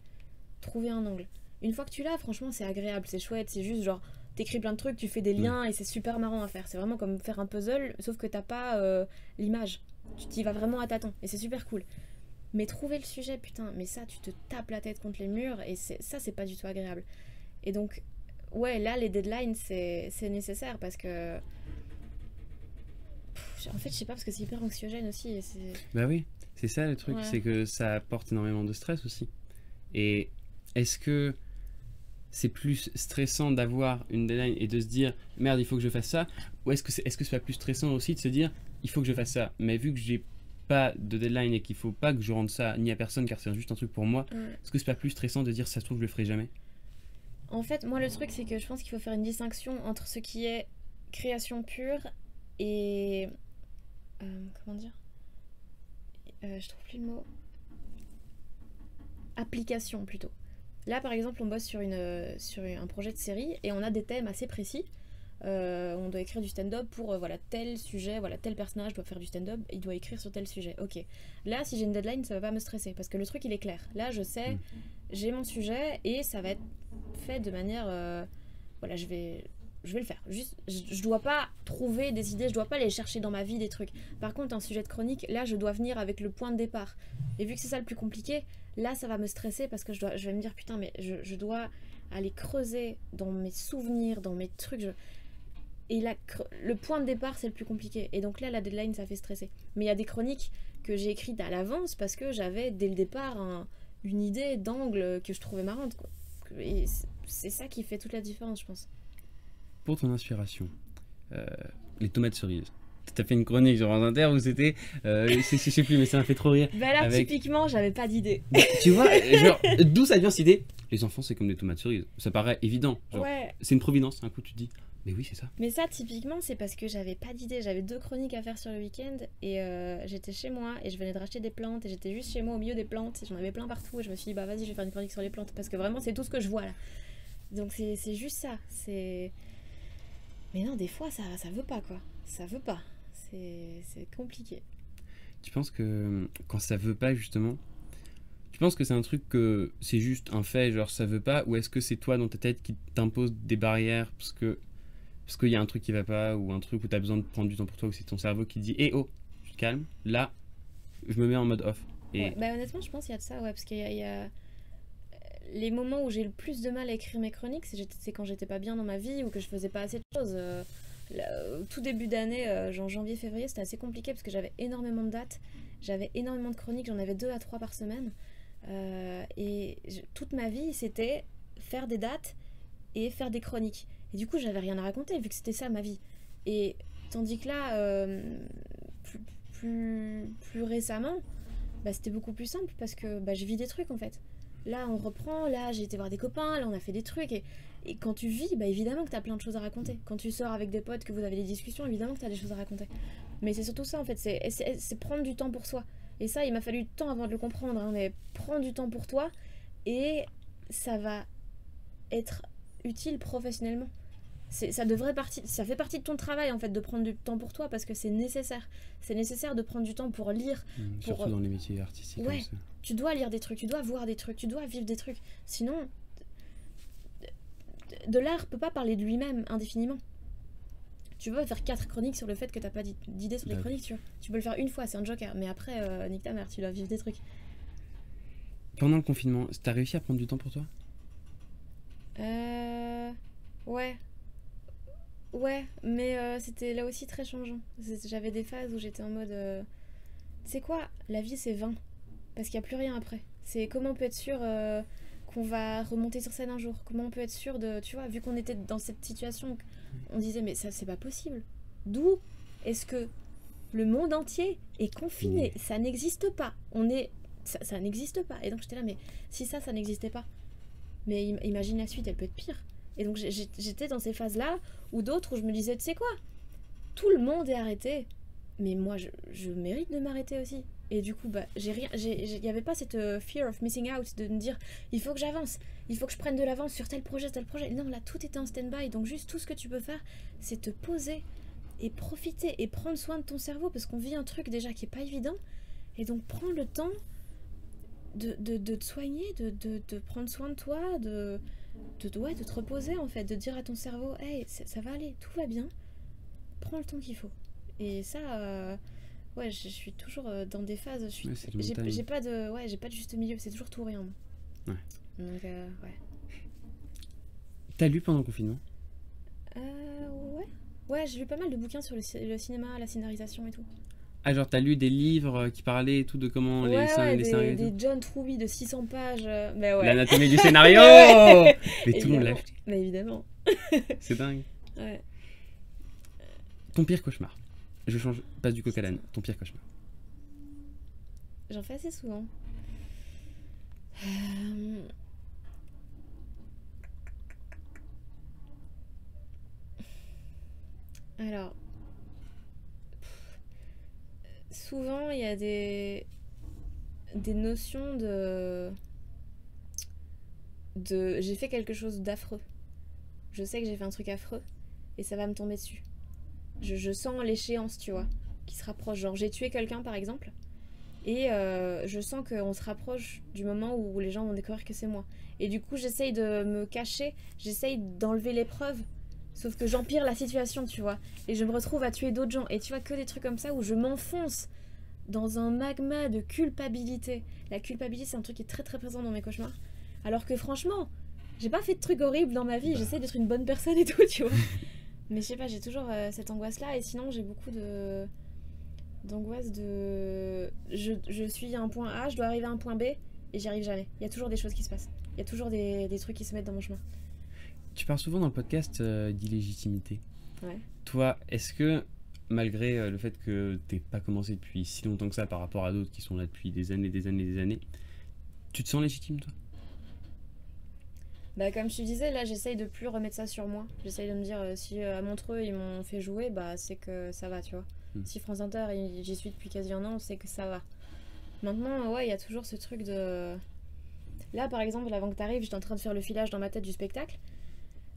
trouver un angle. Une fois que tu l'as, franchement c'est agréable, c'est chouette, c'est juste genre t'écris plein de trucs, tu fais des liens et c'est super marrant à faire. C'est vraiment comme faire un puzzle, sauf que t'as pas l'image, tu t'y vas vraiment à tâtons et c'est super cool. Mais trouver le sujet, putain, mais ça tu te tapes la tête contre les murs et ça c'est pas du tout agréable. Et donc ouais, là les deadlines c'est nécessaire parce que en fait je sais pas, parce que c'est hyper anxiogène aussi et c'est... Bah oui, c'est ça le truc, Ouais. c'est que ça apporte énormément de stress aussi. Et est-ce que c'est plus stressant d'avoir une deadline et de se dire merde il faut que je fasse ça, ou est-ce que c'est pas plus stressant aussi de se dire il faut que je fasse ça, mais vu que j'ai pas de deadline et qu'il faut pas que je rende ça ni à personne car c'est juste un truc pour moi, est-ce que c'est pas plus stressant de dire ça se trouve je le ferai jamais? En fait moi le truc c'est que je pense qu'il faut faire une distinction entre ce qui est création pure et comment dire, je trouve plus le mot, application plutôt. Là par exemple on bosse sur un projet de série et on a des thèmes assez précis, on doit écrire du stand-up pour voilà tel sujet, voilà tel personnage doit faire du stand-up, il doit écrire sur tel sujet. Ok. Là, si j'ai une deadline, ça va pas me stresser parce que le truc il est clair. Là, je sais, j'ai mon sujet et ça va être fait de manière, voilà, je vais le faire. Juste, je dois pas trouver des idées, je dois pas aller chercher dans ma vie des trucs. Par contre, un sujet de chronique, là, je dois venir avec le point de départ. Et vu que c'est ça le plus compliqué, là, ça va me stresser parce que je vais me dire putain, mais je dois aller creuser dans mes souvenirs, dans mes trucs. Et là, le point de départ, c'est le plus compliqué. Et donc là, la deadline, ça fait stresser. Mais il y a des chroniques que j'ai écrites à l'avance parce que j'avais dès le départ une idée d'angle que je trouvais marrante, quoi. Et c'est ça qui fait toute la différence, je pense. Pour ton inspiration, les tomates cerises. T'as fait une chronique sur France Inter où c'était, je sais plus, mais ça m'a fait trop rire. Bah là, typiquement, j'avais pas d'idée. Tu vois, genre, d'où ça vient cette idée? Les enfants, c'est comme des tomates cerises. Ça paraît évident. Genre, ouais. C'est une providence. Un coup, tu te dis, mais oui, c'est ça. Mais ça, typiquement, c'est parce que j'avais pas d'idée. J'avais 2 chroniques à faire sur le week-end et j'étais chez moi et je venais de racheter des plantes et j'étais juste chez moi au milieu des plantes et j'en avais plein partout et je me suis dit, bah vas-y, je vais faire une chronique sur les plantes parce que vraiment, c'est tout ce que je vois là. Donc c'est juste ça. Mais non, des fois, ça veut pas, quoi. Ça veut pas. C'est compliqué. Tu penses que quand ça veut pas, justement, tu penses que c'est un truc que c'est juste un fait, genre ça veut pas, ou est-ce que c'est toi dans ta tête qui t'impose des barrières parce qu'il y a un truc qui va pas, ou un truc où t'as besoin de prendre du temps pour toi, ou c'est ton cerveau qui dit oh, tu te calmes, là, je me mets en mode off. Et... Ouais, bah honnêtement, je pense qu'il y a de ça, ouais, parce qu'il y a les moments où j'ai le plus de mal à écrire mes chroniques, c'est quand j'étais pas bien dans ma vie ou que je faisais pas assez de choses. Tout début d'année, genre janvier-février, c'était assez compliqué parce que j'avais énormément de dates, j'avais énormément de chroniques, j'en avais 2 à 3 par semaine. Toute ma vie, c'était faire des dates et faire des chroniques. Et du coup, j'avais rien à raconter vu que c'était ça ma vie. Et tandis que là, plus récemment, bah, c'était beaucoup plus simple parce que bah, je vis des trucs en fait. Là, on reprend, là, j'ai été voir des copains, là, on a fait des trucs. Et quand tu vis, bah, évidemment que t'as plein de choses à raconter. Quand tu sors avec des potes, que vous avez des discussions, évidemment que t'as des choses à raconter. Mais c'est surtout ça, en fait, c'est prendre du temps pour soi. Et ça, il m'a fallu du temps avant de le comprendre, hein, mais prends du temps pour toi et ça va être utile professionnellement. Ça fait partie de ton travail en fait de prendre du temps pour toi parce que c'est nécessaire. C'est nécessaire de prendre du temps pour lire. Surtout dans les métiers artistiques. Ouais, tu dois lire des trucs, tu dois voir des trucs, tu dois vivre des trucs. Sinon, de l'art peut pas parler de lui-même indéfiniment. Tu peux faire 4 chroniques sur le fait que t'as pas d'idée sur les chroniques, tu vois. Tu peux le faire une fois, c'est un joker, mais après, nique ta mère, tu dois vivre des trucs. Pendant le confinement, t'as réussi à prendre du temps pour toi? Ouais. Ouais, mais c'était là aussi très changeant. J'avais des phases où j'étais en mode... Tu sais quoi, la vie c'est vain. Parce qu'il n'y a plus rien après. C'est comment on peut être sûr qu'on va remonter sur scène un jour. Comment on peut être sûr de... Tu vois, vu qu'on était dans cette situation, on disait mais ça c'est pas possible. D'où est-ce que le monde entier est confiné? Ça n'existe pas. Ça n'existe pas. Et donc j'étais là, mais si ça n'existait pas, mais imagine la suite, elle peut être pire. Et donc j'étais dans ces phases-là, ou d'autres où je me disais, tu sais quoi, tout le monde est arrêté, mais moi je mérite de m'arrêter aussi. Et du coup, bah, il n'y avait pas cette fear of missing out, de me dire, il faut que j'avance, il faut que je prenne de l'avance sur tel projet. Non, là, tout était en stand-by, donc juste tout ce que tu peux faire, c'est te poser et profiter et prendre soin de ton cerveau, parce qu'on vit un truc déjà qui n'est pas évident, et donc prends le temps de te soigner, de prendre soin de toi, de te reposer en fait, de dire à ton cerveau hey, ça va aller, tout va bien, prends le temps qu'il faut. Et ça ouais, je suis toujours dans des phases, j'ai pas de juste milieu, c'est toujours tout ou rien. Ouais. Donc ouais. T'as lu pendant le confinement? Ouais, j'ai lu pas mal de bouquins sur le cinéma, la scénarisation et tout. Ah, genre t'as lu des livres qui parlaient et tout de comment les scénarios. Des John Truby de 600 pages. Mais ouais. L'anatomie du scénario. Mais tout le monde l'a acheté. Mais évidemment. C'est dingue. Ouais. Ton pire cauchemar. Je change, passe du coq à l'âne. Ton pire cauchemar. J'en fais assez souvent. Alors. Souvent, il y a des notions de j'ai fait quelque chose d'affreux. Je sais que j'ai fait un truc affreux. et ça va me tomber dessus. Je sens l'échéance, tu vois, qui se rapproche. Genre, j'ai tué quelqu'un, par exemple, et je sens qu'on se rapproche du moment où les gens vont découvrir que c'est moi. Et du coup, j'essaye de me cacher, j'essaye d'enlever les preuves, sauf que j'empire la situation, tu vois. Et je me retrouve à tuer d'autres gens. Et tu vois, que des trucs comme ça où je m'enfonce dans un magma de culpabilité. La culpabilité, c'est un truc qui est très très présent dans mes cauchemars. Alors que franchement, j'ai pas fait de trucs horribles dans ma vie, j'essaie d'être une bonne personne et tout, tu vois. Mais je sais pas, j'ai toujours cette angoisse-là. Et sinon, j'ai beaucoup d'angoisse de... Je suis à un point A, je dois arriver à un point B, et j'y arrive jamais. Il y a toujours des choses qui se passent. Il y a toujours des trucs qui se mettent dans mon chemin. Tu parles souvent dans le podcast d'illégitimité. Ouais. Toi, est-ce que, malgré le fait que t'aies pas commencé depuis si longtemps que ça par rapport à d'autres qui sont là depuis des années, tu te sens légitime, toi? Bah comme je te disais, là j'essaye de plus remettre ça sur moi. J'essaye de me dire si à Montreux ils m'ont fait jouer, bah c'est que ça va, tu vois. Si France Inter j'y suis depuis quasi un an, c'est que ça va. Maintenant, ouais, il y a toujours ce truc de... Là par exemple, avant que t'arrives, j'étais en train de faire le filage dans ma tête du spectacle.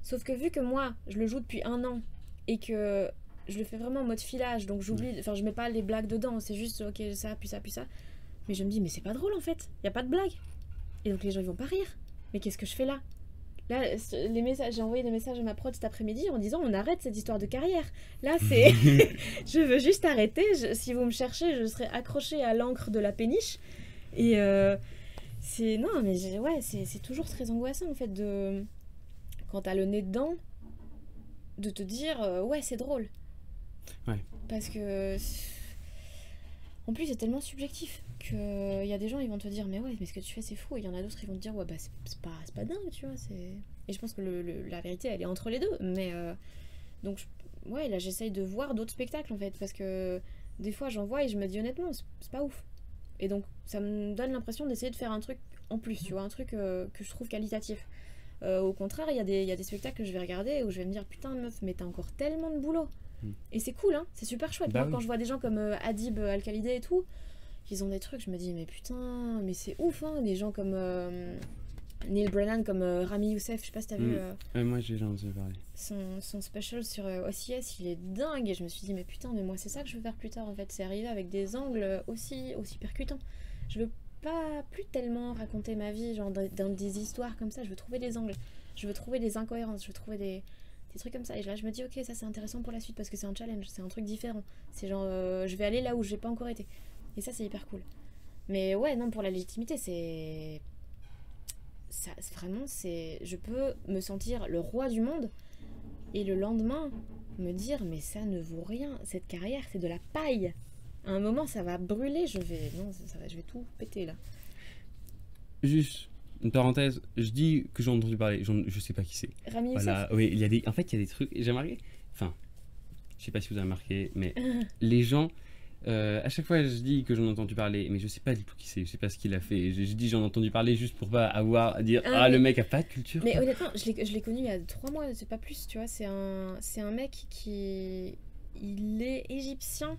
Sauf que vu que moi, je le joue depuis un an et que je le fais vraiment en mode filage, donc j'oublie, enfin je mets pas les blagues dedans, c'est juste ok ça, puis ça, puis ça. Mais je me dis mais c'est pas drôle en fait, y a pas de blague. Et donc les gens ils vont pas rire. Mais qu'est-ce que je fais là? Là, les messages, j'ai envoyé des messages à ma prod cet après-midi en disant on arrête cette histoire de carrière. Là, c'est. Je veux juste arrêter. Si vous me cherchez, je serai accrochée à l'encre de la péniche. Et c'est. Non, mais ouais, c'est toujours très angoissant en fait de. Quand t'as le nez dedans, de te dire ouais, c'est drôle. Ouais. Parce que. En plus, c'est tellement subjectif qu'il y a des gens, ils vont te dire mais ouais, mais ce que tu fais, c'est fou. Et il y en a d'autres, ils vont te dire ouais, bah c'est pas dingue, tu vois. Et je pense que la vérité, elle est entre les deux. Mais donc, ouais, là, j'essaye de voir d'autres spectacles en fait. Parce que des fois, j'en vois et je me dis honnêtement, c'est pas ouf. Et donc, ça me donne l'impression d'essayer de faire un truc en plus, tu vois, un truc que je trouve qualitatif. Au contraire, il y a des spectacles que je vais regarder où je vais me dire putain, meuf, mais t'as encore tellement de boulot. Et c'est cool, hein, c'est super chouette. Bah Moi, oui. quand je vois des gens comme Adib Al-Khalidé et tout, ils ont des trucs, je me dis, mais putain, mais c'est ouf, hein. Des gens comme Neil Brennan, comme Rami Youssef, je sais pas si t'as vu Moi, j'ai entendu parler. son special sur OCS, il est dingue. Et je me suis dit, mais putain, mais moi, c'est ça que je veux faire plus tard, en fait. C'est arriver avec des angles aussi percutants. Je veux pas plus tellement raconter ma vie, genre dans des histoires comme ça. Je veux trouver des angles, je veux trouver des incohérences, je veux trouver des trucs comme ça. Et là, je me dis, ok, ça c'est intéressant pour la suite parce que c'est un challenge, c'est un truc différent. C'est genre, je vais aller là où j'ai pas encore été. Et ça, c'est hyper cool. Mais ouais, non, pour la légitimité, c'est. Ça, vraiment, c'est. Je peux me sentir le roi du monde et le lendemain me dire, mais ça ne vaut rien. Cette carrière, c'est de la paille. À un moment, ça va brûler. Je vais tout péter là. Juste une parenthèse, je dis que j'ai entendu parler, je sais pas qui c'est. Rami Youssef. Voilà, oui, en fait, il y a des trucs. J'ai remarqué, enfin, je sais pas si vous avez remarqué, mais les gens, à chaque fois, je dis que j'en ai entendu parler, mais je sais pas du tout qui c'est, je sais pas ce qu'il a fait. Je dis j'en ai entendu parler juste pour pas avoir à dire le mec a pas de culture. Mais honnêtement, je l'ai connu il y a 3 mois, c'est pas plus, tu vois. C'est un mec qui. Il est égyptien.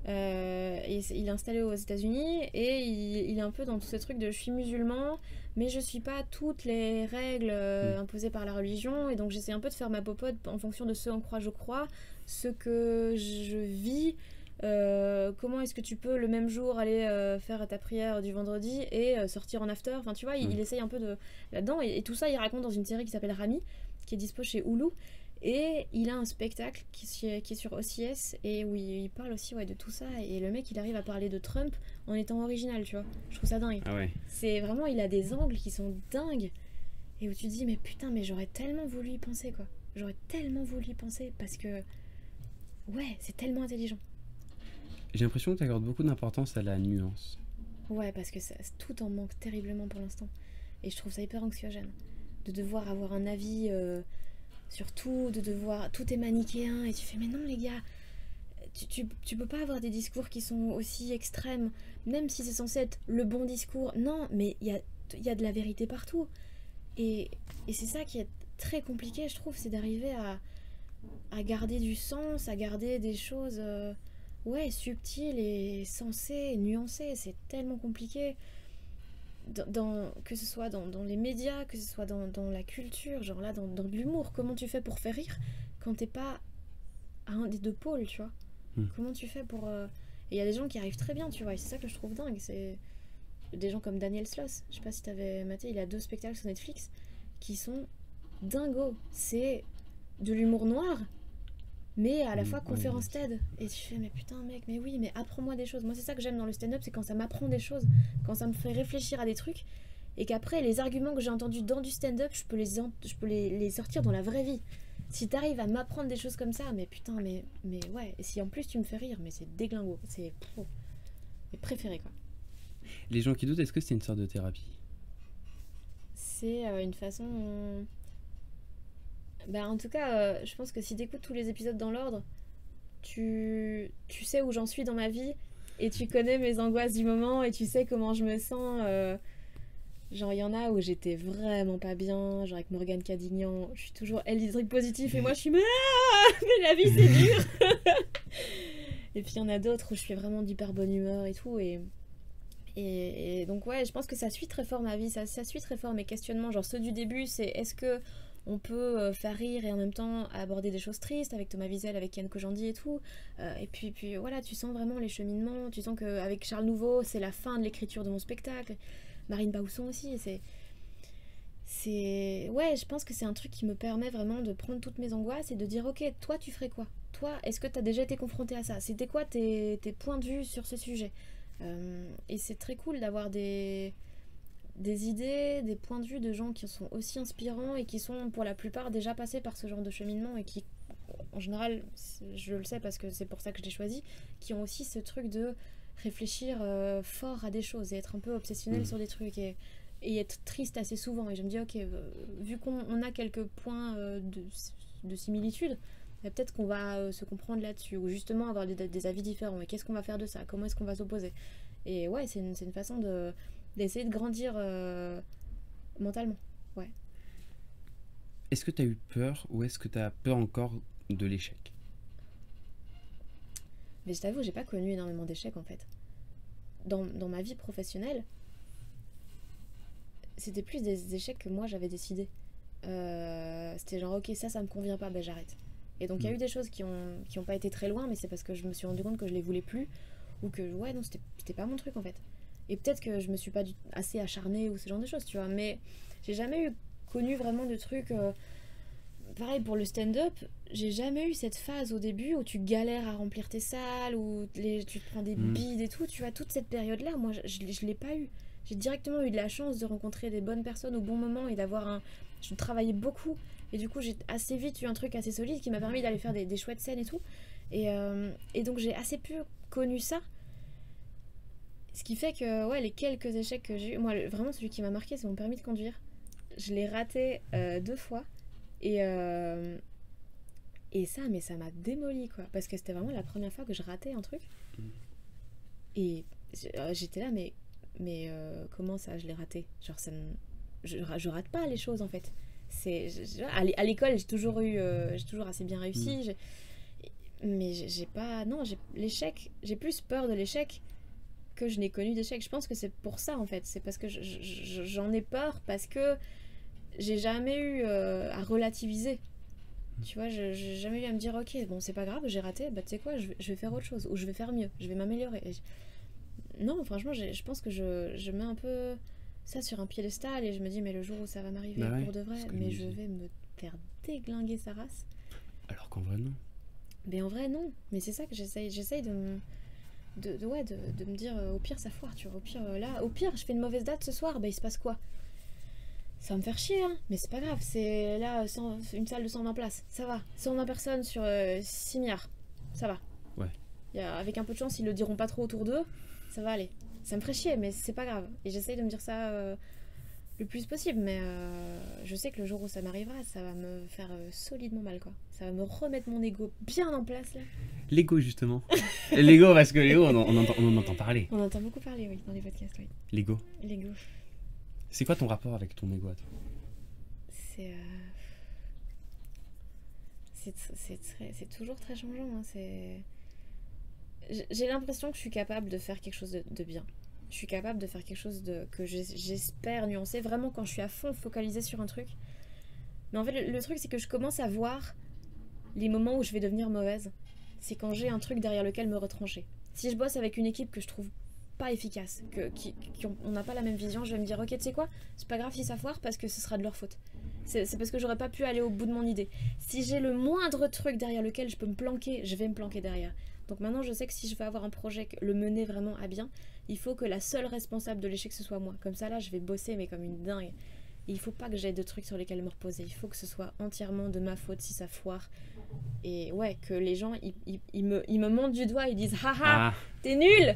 Et il est installé aux États-Unis et il est un peu dans tous ces trucs de je suis musulman mais je suis pas toutes les règles imposées par la religion et donc j'essaie un peu de faire ma popote en fonction de ce en quoi je crois, ce que je vis, comment est-ce que tu peux le même jour aller faire ta prière du vendredi et sortir en after, enfin tu vois, il essaye un peu de là-dedans et tout ça il raconte dans une série qui s'appelle Rami qui est dispo chez Hulu. Et il a un spectacle qui est sur OCS et où il parle aussi de tout ça. Et le mec, il arrive à parler de Trump en étant original, tu vois. Je trouve ça dingue. Ah ouais. C'est vraiment, il a des angles qui sont dingues. Et où tu te dis, mais putain, mais j'aurais tellement voulu y penser, quoi. J'aurais tellement voulu y penser parce que... Ouais, c'est tellement intelligent. J'ai l'impression que tu accordes beaucoup d'importance à la nuance. Ouais, parce que tout en manque terriblement pour l'instant. Et je trouve ça hyper anxiogène. De devoir avoir un avis... Surtout de devoir... Tout est manichéen et tu fais mais non les gars, tu peux pas avoir des discours qui sont aussi extrêmes, même si c'est censé être le bon discours. Non, mais il y a de la vérité partout. Et c'est ça qui est très compliqué, je trouve, c'est d'arriver à garder du sens, à garder des choses subtiles et sensées, nuancées. C'est tellement compliqué. Que ce soit dans les médias, que ce soit dans la culture, genre là dans l'humour, comment tu fais pour faire rire? quand t'es pas à un des deux pôles, tu vois. Comment tu fais pour... Et il y a des gens qui arrivent très bien, tu vois, et c'est ça que je trouve dingue, c'est des gens comme Daniel Sloss, je sais pas si t'avais maté, il a 2 spectacles sur Netflix qui sont dingos, c'est de l'humour noir, mais à la fois conférence TED, et tu fais mais putain mec, mais oui, mais apprends-moi des choses. Moi c'est ça que j'aime dans le stand-up, c'est quand ça m'apprend des choses, quand ça me fait réfléchir à des trucs, et qu'après les arguments que j'ai entendus dans du stand-up, je peux les sortir dans la vraie vie. Si t'arrives à m'apprendre des choses comme ça, mais putain, mais ouais, et si en plus tu me fais rire, mais c'est déglingo, c'est mes préférés quoi. Les gens qui doutent, est-ce que c'est une sorte de thérapie? C'est une façon... Ben, en tout cas, je pense que si t'écoutes tous les épisodes dans l'ordre, tu sais où j'en suis dans ma vie, et tu connais mes angoisses du moment, et tu sais comment je me sens... Genre, il y en a où j'étais vraiment pas bien, genre avec Morgane Cadignan, je suis toujours elle des trucs positifs, et moi je suis mais la vie c'est dur. Et puis il y en a d'autres où je suis vraiment d'hyper bonne humeur et tout, et donc ouais, je pense que ça suit très fort ma vie, ça suit très fort mes questionnements, genre ceux du début, c'est est-ce que on peut faire rire et en même temps aborder des choses tristes avec Thomas Wiesel, avec Yann Kojandi et tout, et puis voilà, tu sens vraiment les cheminements, tu sens qu'avec Charles Nouveau, c'est la fin de l'écriture de mon spectacle, Marine Bausson aussi, ouais, je pense que c'est un truc qui me permet vraiment de prendre toutes mes angoisses et de dire ok, toi tu ferais quoi? Toi, est-ce que t'as déjà été confronté à ça? C'était quoi tes points de vue sur ce sujet? Et c'est très cool d'avoir des idées, des points de vue de gens qui sont aussi inspirants et qui sont pour la plupart déjà passés par ce genre de cheminement et qui, en général, je le sais parce que c'est pour ça que je l'ai choisi, qui ont aussi ce truc de réfléchir fort à des choses et être un peu obsessionnel sur des trucs et être triste assez souvent. Et je me dis, ok, vu qu'on a quelques points de similitude, peut-être qu'on va se comprendre là-dessus, ou justement avoir des avis différents. Mais qu'est-ce qu'on va faire de ça? Comment est-ce qu'on va s'opposer? Et ouais, c'est une façon d'essayer de grandir mentalement. Ouais. Est-ce que tu as eu peur ou est-ce que tu as peur encore de l'échec? Mais je t'avoue, j'ai pas connu énormément d'échecs en fait. Dans ma vie professionnelle, c'était plus des échecs que moi j'avais décidé. C'était genre ok, ça me convient pas, ben j'arrête. Et donc il y a eu des choses qui ont pas été très loin, mais c'est parce que je me suis rendu compte que je les voulais plus, ou que ouais non, c'était pas mon truc en fait. Et peut-être que je me suis pas assez acharnée ou ce genre de choses, tu vois, mais j'ai jamais connu vraiment de trucs... Pareil pour le stand-up, j'ai jamais eu cette phase au début où tu galères à remplir tes salles, où tu te prends des bides et tout, tu vois, toute cette période-là, moi je l'ai pas eu. J'ai directement eu de la chance de rencontrer des bonnes personnes au bon moment et je travaillais beaucoup, et du coup j'ai assez vite eu un truc assez solide qui m'a permis d'aller faire des chouettes scènes et tout, et donc j'ai assez peu connu ça. Ce qui fait que ouais, les quelques échecs que j'ai eu, moi vraiment celui qui m'a marqué c'est mon permis de conduire. Je l'ai raté 2 fois. Et ça, mais ça m'a démoli quoi, parce que c'était vraiment la première fois que je ratais un truc. Et j'étais là, mais comment ça, je l'ai raté? Genre, je rate pas les choses en fait. À l'école, j'ai toujours assez bien réussi. Mais j'ai pas. Non, l'échec, j'ai plus peur de l'échec que je n'ai connu d'échec. Je pense que c'est pour ça en fait. C'est parce que j'en ai peur, parce que j'ai jamais eu à relativiser. Tu vois, j'ai jamais eu à me dire ok, bon c'est pas grave, j'ai raté, bah tu sais quoi, je vais faire autre chose, ou je vais faire mieux, je vais m'améliorer. Non, franchement, je pense que je mets un peu ça sur un piédestal et je me dis mais le jour où ça va m'arriver pour de vrai, mais je vais me faire déglinguer sa race. Alors qu'en vrai non. Mais en vrai non, mais c'est ça que j'essaye de me dire au pire ça foire, tu vois, au pire je fais une mauvaise date ce soir, bah il se passe quoi? Ça va me faire chier, hein, mais c'est pas grave, c'est là une salle de 120 places, ça va. 120 personnes sur 6 milliards, ça va. Ouais. Avec un peu de chance, ils le diront pas trop autour d'eux, ça va aller. Ça me ferait chier, mais c'est pas grave. Et j'essaye de me dire ça le plus possible, mais je sais que le jour où ça m'arrivera, ça va me faire solidement mal, quoi. Ça va me remettre mon ego bien en place, là. L'ego, justement. L'ego, parce que l'ego, on en entend parler. On entend beaucoup parler, oui, dans les podcasts, oui. L'ego. L'ego. C'est quoi ton rapport avec ton ego à toi? C'est toujours très changeant, hein. J'ai l'impression que je suis capable de faire quelque chose de bien. Je suis capable de faire quelque chose que j'espère nuancer, vraiment quand je suis à fond focalisée sur un truc. Mais en fait, le truc, c'est que je commence à voir les moments où je vais devenir mauvaise, c'est quand j'ai un truc derrière lequel me retrancher. Si je bosse avec une équipe que je trouve pas efficace, on n'a pas la même vision, je vais me dire ok, tu sais quoi, c'est pas grave si ça foire parce que ce sera de leur faute. C'est parce que j'aurais pas pu aller au bout de mon idée. Si j'ai le moindre truc derrière lequel je peux me planquer, je vais me planquer derrière. Donc maintenant je sais que si je veux avoir un projet, le mener vraiment à bien, il faut que la seule responsable de l'échec ce soit moi. Comme ça là je vais bosser mais comme une dingue. Et il faut pas que j'aie de trucs sur lesquels me reposer. Il faut que ce soit entièrement de ma faute si ça foire. Et ouais, que les gens ils me montent du doigt, ils disent haha, t'es nul.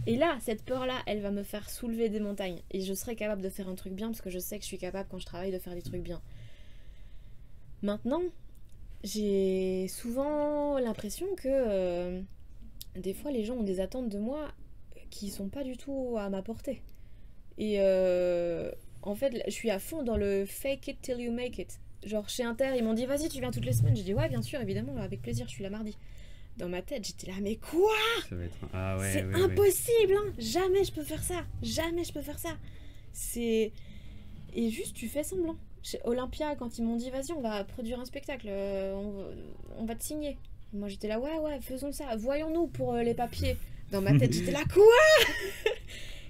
Et là, cette peur-là, elle va me faire soulever des montagnes. Et je serai capable de faire un truc bien parce que je sais que je suis capable quand je travaille de faire des trucs bien. Maintenant, j'ai souvent l'impression que des fois les gens ont des attentes de moi qui sont pas du tout à ma portée. Et en fait, je suis à fond dans le fake it till you make it. Genre chez Inter, ils m'ont dit vas-y, tu viens toutes les semaines. J'ai dit ouais, bien sûr, évidemment, avec plaisir, je suis là mardi. Dans ma tête, j'étais là, mais quoi? Ça va être... Ah ouais, c'est ouais, impossible, hein. Jamais je peux faire ça. Jamais je peux faire ça. C'est... Et juste, tu fais semblant. Chez Olympia, quand ils m'ont dit, vas-y, on va produire un spectacle, on va te signer. Et moi, j'étais là, ouais, faisons ça. Voyons-nous pour les papiers. Dans ma tête, j'étais là, quoi?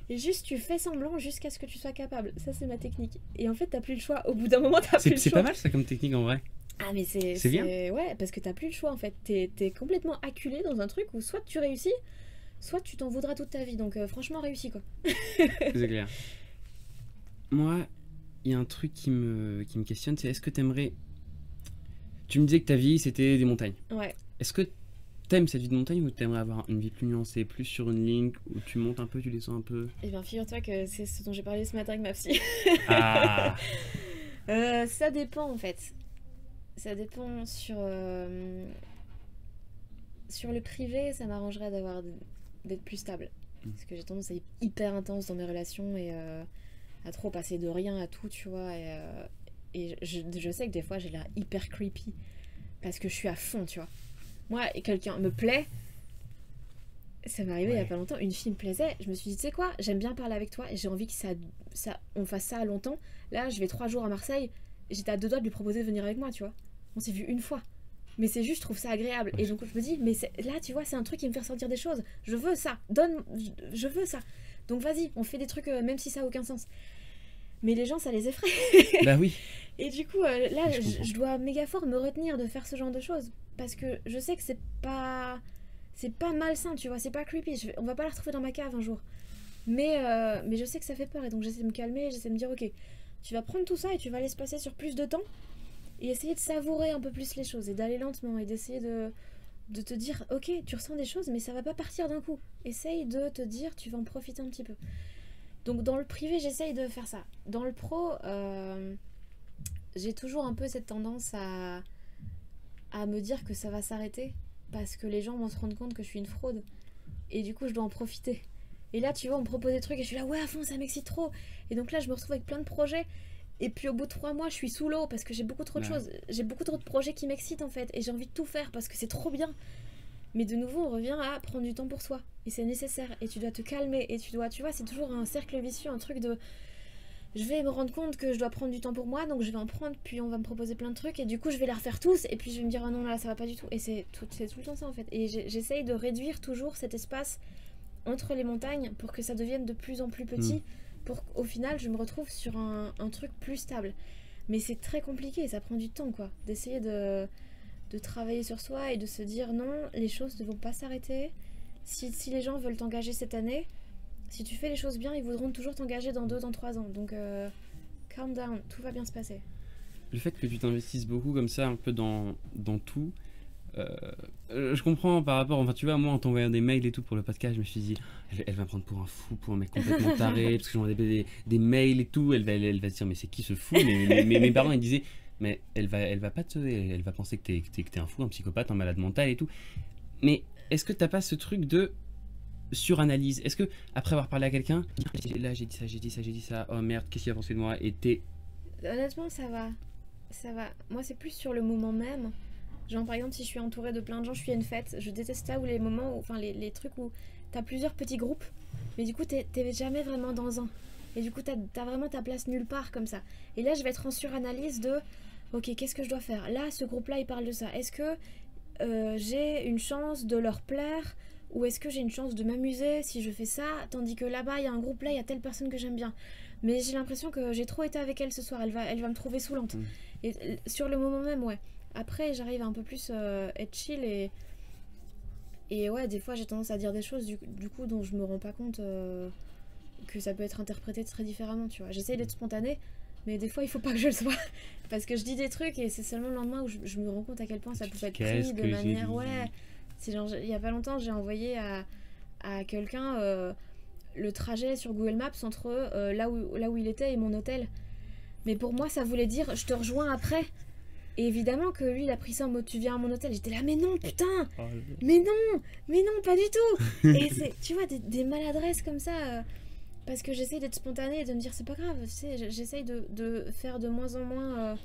Et juste, tu fais semblant jusqu'à ce que tu sois capable. Ça, c'est ma technique. Et en fait, t'as plus le choix. Au bout d'un moment, t'as plus le choix. C'est pas mal, ça, comme technique, en vrai. Ah mais c'est bien. Ouais, parce que t'as plus le choix en fait. T'es complètement acculé dans un truc où soit tu réussis, soit tu t'en voudras toute ta vie. Donc franchement réussis quoi. C'est clair. Moi, il y a un truc qui me questionne, c'est est-ce que t'aimerais... Tu me disais que ta vie c'était des montagnes. Ouais. Est-ce que t'aimes cette vie de montagne ou t'aimerais avoir une vie plus nuancée, plus sur une ligne où tu montes un peu, tu descends un peu? Eh bien figure-toi que c'est ce dont j'ai parlé ce matin avec ma psy. Ah. Ça dépend en fait. Ça dépend sur le privé, ça m'arrangerait d'être plus stable. Parce que j'ai tendance à être hyper intense dans mes relations et à trop passer de rien à tout, tu vois. Et je sais que des fois j'ai l'air hyper creepy parce que je suis à fond, tu vois. Moi, et quelqu'un me plaît, ça m'est arrivé il y a pas longtemps, une fille me plaisait, je me suis dit, tu sais quoi, j'aime bien parler avec toi et j'ai envie que on fasse ça longtemps. Là, je vais 3 jours à Marseille. J'étais à 2 doigts de lui proposer de venir avec moi, tu vois. On s'est vu une fois. Mais c'est juste, je trouve ça agréable. Et donc je me dis, mais là, tu vois, c'est un truc qui me fait ressentir des choses. Je veux ça. Je veux ça. Donc vas-y, on fait des trucs, même si ça n'a aucun sens. Mais les gens, ça les effraie. Bah oui. Et du coup, là, je dois méga fort me retenir de faire ce genre de choses. Parce que je sais que c'est pas malsain, tu vois. C'est pas creepy. On va pas la retrouver dans ma cave un jour. Mais je sais que ça fait peur. Et donc j'essaie de me calmer. J'essaie de me dire, ok, tu vas prendre tout ça et tu vas l'espacer sur plus de temps. Et essayer de savourer un peu plus les choses et d'aller lentement et d'essayer de te dire ok, tu ressens des choses mais ça va pas partir d'un coup. Essaye de te dire tu vas en profiter un petit peu. Donc dans le privé j'essaye de faire ça. Dans le pro j'ai toujours un peu cette tendance à me dire que ça va s'arrêter parce que les gens vont se rendre compte que je suis une fraude et du coup je dois en profiter. Et là tu vois on me propose des trucs et je suis là ouais à fond ça m'excite trop. Et donc là je me retrouve avec plein de projets. Et puis au bout de 3 mois, je suis sous l'eau parce que j'ai beaucoup trop de choses. J'ai beaucoup trop de projets qui m'excitent en fait. Et j'ai envie de tout faire parce que c'est trop bien. Mais de nouveau, on revient à prendre du temps pour soi. Et c'est nécessaire. Et tu dois te calmer. Et tu vois, c'est toujours un cercle vicieux, un truc de... Je vais me rendre compte que je dois prendre du temps pour moi. Donc je vais en prendre, puis on va me proposer plein de trucs. Et du coup, je vais les refaire tous. Et puis je vais me dire, ah non, là, ça va pas du tout. Et c'est tout le temps ça en fait. Et j'essaye de réduire toujours cet espace entre les montagnes pour que ça devienne de plus en plus petit. Pour qu'au final je me retrouve sur un truc plus stable. Mais c'est très compliqué, ça prend du temps quoi. D'essayer de travailler sur soi et de se dire non, les choses ne vont pas s'arrêter. Si les gens veulent t'engager cette année, si tu fais les choses bien, ils voudront toujours t'engager dans 2, dans 3 ans. Donc calm down, tout va bien se passer. Le fait que tu t'investisses beaucoup comme ça, un peu dans tout, je comprends par rapport, enfin tu vois, moi en t'envoyant des mails et tout pour le podcast, je me suis dit elle va me prendre pour un fou, pour un mec complètement taré, parce que j'envoie des mails et tout, elle va se dire mais c'est qui ce fou, mais mes parents ils disaient mais elle va pas elle va penser que t'es un fou, un psychopathe, un malade mental et tout. Mais est-ce que t'as pas ce truc de suranalyse? Est-ce que après avoir parlé à quelqu'un, là j'ai dit ça, oh merde, qu'est-ce qu'il a pensé de moi? Et honnêtement ça va. Moi c'est plus sur le moment même. Genre par exemple si je suis entourée de plein de gens, je suis à une fête, je déteste ça, ou les moments où, enfin les trucs où t'as plusieurs petits groupes, mais du coup t'es jamais vraiment dans un. Et du coup t'as vraiment ta place nulle part comme ça. Et là je vais être en suranalyse de ok, qu'est-ce que je dois faire? Là, ce groupe-là, il parle de ça. Est-ce que j'ai une chance de leur plaire? Ou est-ce que j'ai une chance de m'amuser si je fais ça? Tandis que là-bas, il y a un groupe, là, il y a telle personne que j'aime bien. Mais j'ai l'impression que j'ai trop été avec elle ce soir. Elle va me trouver saoulante. Et sur le moment même, ouais. Après, j'arrive à un peu plus être chill et ouais, des fois, j'ai tendance à dire des choses du coup dont je me rends pas compte que ça peut être interprété très différemment, tu vois. J'essaye d'être spontanée, mais des fois, il faut pas que je le sois. Parce que je dis des trucs et c'est seulement le lendemain où je me rends compte à quel point ça peut être pris de manière... Ouais, c'est genre, il y a pas longtemps, j'ai envoyé à quelqu'un le trajet sur Google Maps entre là où il était et mon hôtel. Mais pour moi, ça voulait dire je te rejoins après. Et évidemment que lui, il a pris ça en mode tu viens à mon hôtel. J'étais là, mais non, putain, mais non, pas du tout. Et c'est, tu vois, des maladresses comme ça. Parce que j'essaye d'être spontanée et de me dire c'est pas grave. Tu sais, j'essaye de faire de moins en moins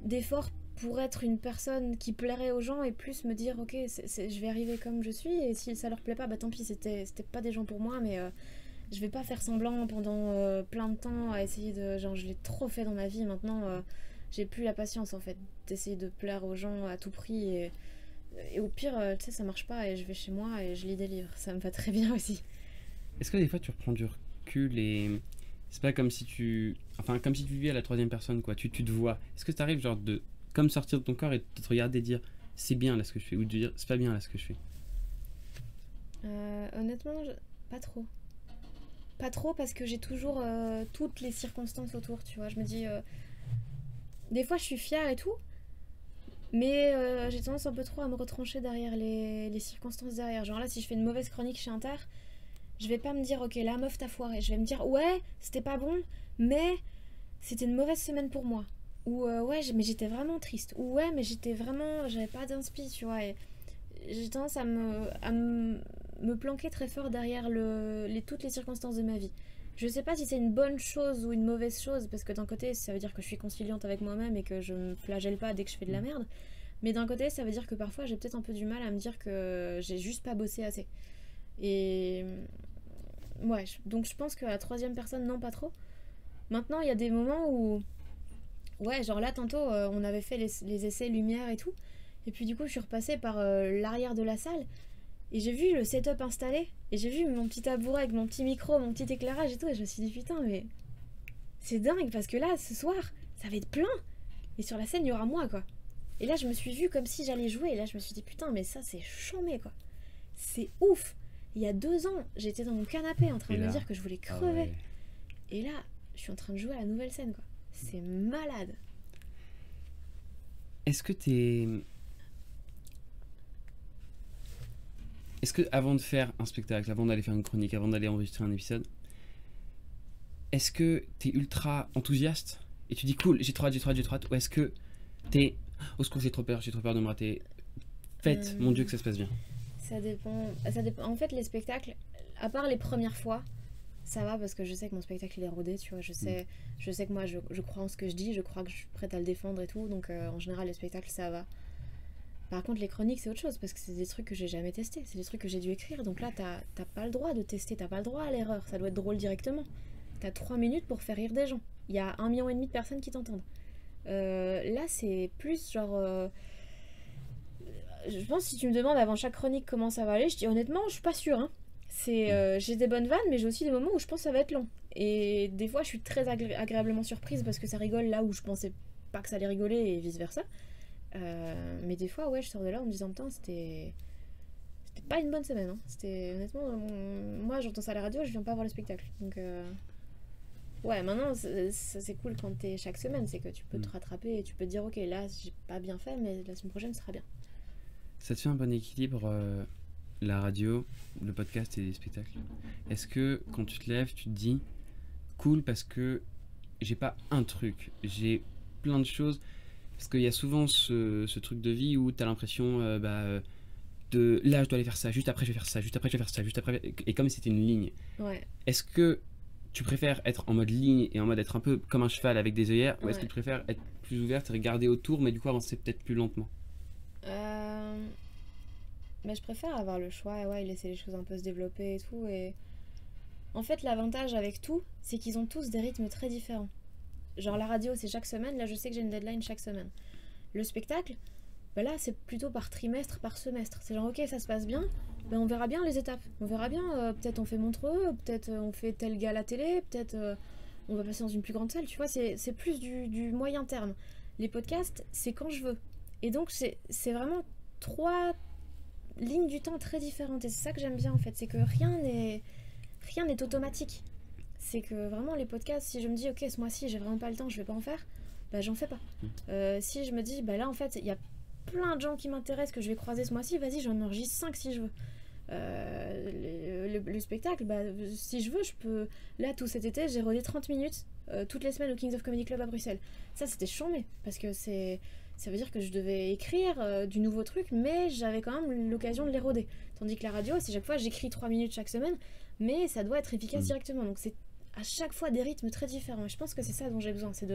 d'efforts pour être une personne qui plairait aux gens et plus me dire ok, je vais arriver comme je suis. Et si ça leur plaît pas, bah tant pis, c'était pas des gens pour moi, mais je vais pas faire semblant pendant plein de temps à essayer de... Genre, je l'ai trop fait dans ma vie, maintenant j'ai plus la patience en fait d'essayer de plaire aux gens à tout prix et au pire, tu sais, ça marche pas et je vais chez moi et je lis des livres, ça me va très bien aussi. Est-ce que des fois tu reprends du recul et c'est pas comme si tu... Enfin, comme si tu vivais à la troisième personne, quoi, tu te vois. Est-ce que t'arrives genre de... Comme sortir de ton corps et de te regarder et dire c'est bien là ce que je fais ou de dire c'est pas bien là ce que je fais? Honnêtement, pas trop. Pas trop parce que j'ai toujours toutes les circonstances autour, tu vois. Je me dis... des fois, je suis fière et tout, mais j'ai tendance un peu trop à me retrancher derrière les circonstances derrière. Genre là, si je fais une mauvaise chronique chez Inter, je vais pas me dire, ok, la meuf, t'as foiré. Je vais me dire, ouais, c'était pas bon, mais c'était une mauvaise semaine pour moi. Ou ouais, mais j'étais vraiment triste. Ou ouais, mais j'avais pas d'inspi, tu vois. Et j'ai tendance à me planquer très fort derrière toutes les circonstances de ma vie. Je sais pas si c'est une bonne chose ou une mauvaise chose, parce que d'un côté, ça veut dire que je suis conciliante avec moi-même et que je me flagelle pas dès que je fais de la merde. Mais d'un côté, ça veut dire que parfois, j'ai peut-être un peu du mal à me dire que j'ai juste pas bossé assez. Et ouais, donc je pense que la troisième personne, non, pas trop. Maintenant, il y a des moments où... Ouais, genre là, tantôt, on avait fait les essais lumière et tout. Et puis du coup, je suis repassée par l'arrière de la salle. Et j'ai vu le setup installé. Et j'ai vu mon petit tabouret avec mon petit micro, mon petit éclairage et tout. Et je me suis dit, putain, mais c'est dingue. Parce que là, ce soir, ça va être plein. Et sur la scène, il y aura moi, quoi. Et là, je me suis vue comme si j'allais jouer. Et là, je me suis dit, putain, mais ça, c'est chambé, quoi. C'est ouf. Il y a 2 ans, j'étais dans mon canapé en train de me dire que je voulais crever. Ouais. Et là, je suis en train de jouer à la nouvelle scène, quoi. C'est malade. Est-ce que avant de faire un spectacle, avant d'aller faire une chronique, avant d'aller enregistrer un épisode, est-ce que t'es ultra enthousiaste et tu dis cool, j'ai trop hâte, ou est-ce que t'es au secours, j'ai trop peur de me rater, faites, mon Dieu, que ça se passe bien? Ça dépend. En fait, les spectacles, à part les premières fois, ça va parce que je sais que mon spectacle il est rodé, tu vois. Je sais que moi je crois en ce que je dis, je crois que je suis prête à le défendre et tout, donc en général, les spectacles ça va. Par contre, les chroniques, c'est autre chose, parce que c'est des trucs que j'ai jamais testés, c'est des trucs que j'ai dû écrire, donc là, t'as pas le droit de tester, t'as pas le droit à l'erreur, ça doit être drôle directement. T'as 3 minutes pour faire rire des gens. Il y a 1,5 million de personnes qui t'entendent. Là, c'est plus genre... je pense que si tu me demandes avant chaque chronique comment ça va aller, je dis honnêtement, je suis pas sûre. Hein. J'ai des bonnes vannes, mais j'ai aussi des moments où je pense que ça va être long. Et des fois, je suis très agréablement surprise parce que ça rigole là où je pensais pas que ça allait rigoler et vice-versa. Mais des fois, ouais, je sors de là en me disant, putain, c'était pas une bonne semaine. Hein. C'était honnêtement, moi j'entends ça à la radio, je viens pas voir le spectacle. Donc, ouais, maintenant c'est cool quand t'es chaque semaine, c'est que tu peux te rattraper et tu peux te dire, ok, là j'ai pas bien fait, mais la semaine prochaine sera bien. Ça te fait un bon équilibre, la radio, le podcast et les spectacles? Est-ce que quand tu te lèves, tu te dis cool parce que j'ai pas un truc, j'ai plein de choses? Parce qu'il y a souvent ce truc de vie où t'as l'impression de là je dois aller faire ça, juste après je vais faire ça, juste après je vais faire ça, juste après, et comme si c'était une ligne. Ouais. Est-ce que tu préfères être en mode ligne et en mode être un peu comme un cheval avec des œillères, ou est-ce que tu préfères être plus ouverte et regarder autour mais du coup avancer peut-être plus lentement? Mais je préfère avoir le choix, ouais, laisser les choses un peu se développer et tout. Et en fait, l'avantage avec tout, c'est qu'ils ont tous des rythmes très différents. genre la radio c'est chaque semaine, là je sais que j'ai une deadline chaque semaine. Le spectacle, bah là c'est plutôt par trimestre, par semestre. C'est genre ok ça se passe bien, ben on verra bien les étapes. On verra bien, peut-être on fait Montreux, peut-être on fait tel gars à la télé, peut-être on va passer dans une plus grande salle, tu vois, c'est plus du moyen terme. Les podcasts, c'est quand je veux. Et donc c'est vraiment 3 lignes du temps très différentes. Et c'est ça que j'aime bien en fait, c'est que rien n'est automatique. C'est que vraiment les podcasts, si je me dis ok ce mois-ci j'ai vraiment pas le temps, je vais pas en faire, bah j'en fais pas. Si je me dis bah là en fait il y a plein de gens qui m'intéressent que je vais croiser ce mois-ci, vas-y j'en enregistre 5 si je veux. Le spectacle, bah, si je veux, je peux. Là, tout cet été, j'ai rodé 30 minutes toutes les semaines au Kings of Comedy Club à Bruxelles. Ça, c'était chambé parce que ça veut dire que je devais écrire du nouveau truc, mais j'avais quand même l'occasion de les roder. Tandis que la radio, c'est chaque fois, j'écris 3 minutes chaque semaine, mais ça doit être efficace directement. Donc, c'est à chaque fois des rythmes très différents. Et je pense que c'est ça dont j'ai besoin, c'est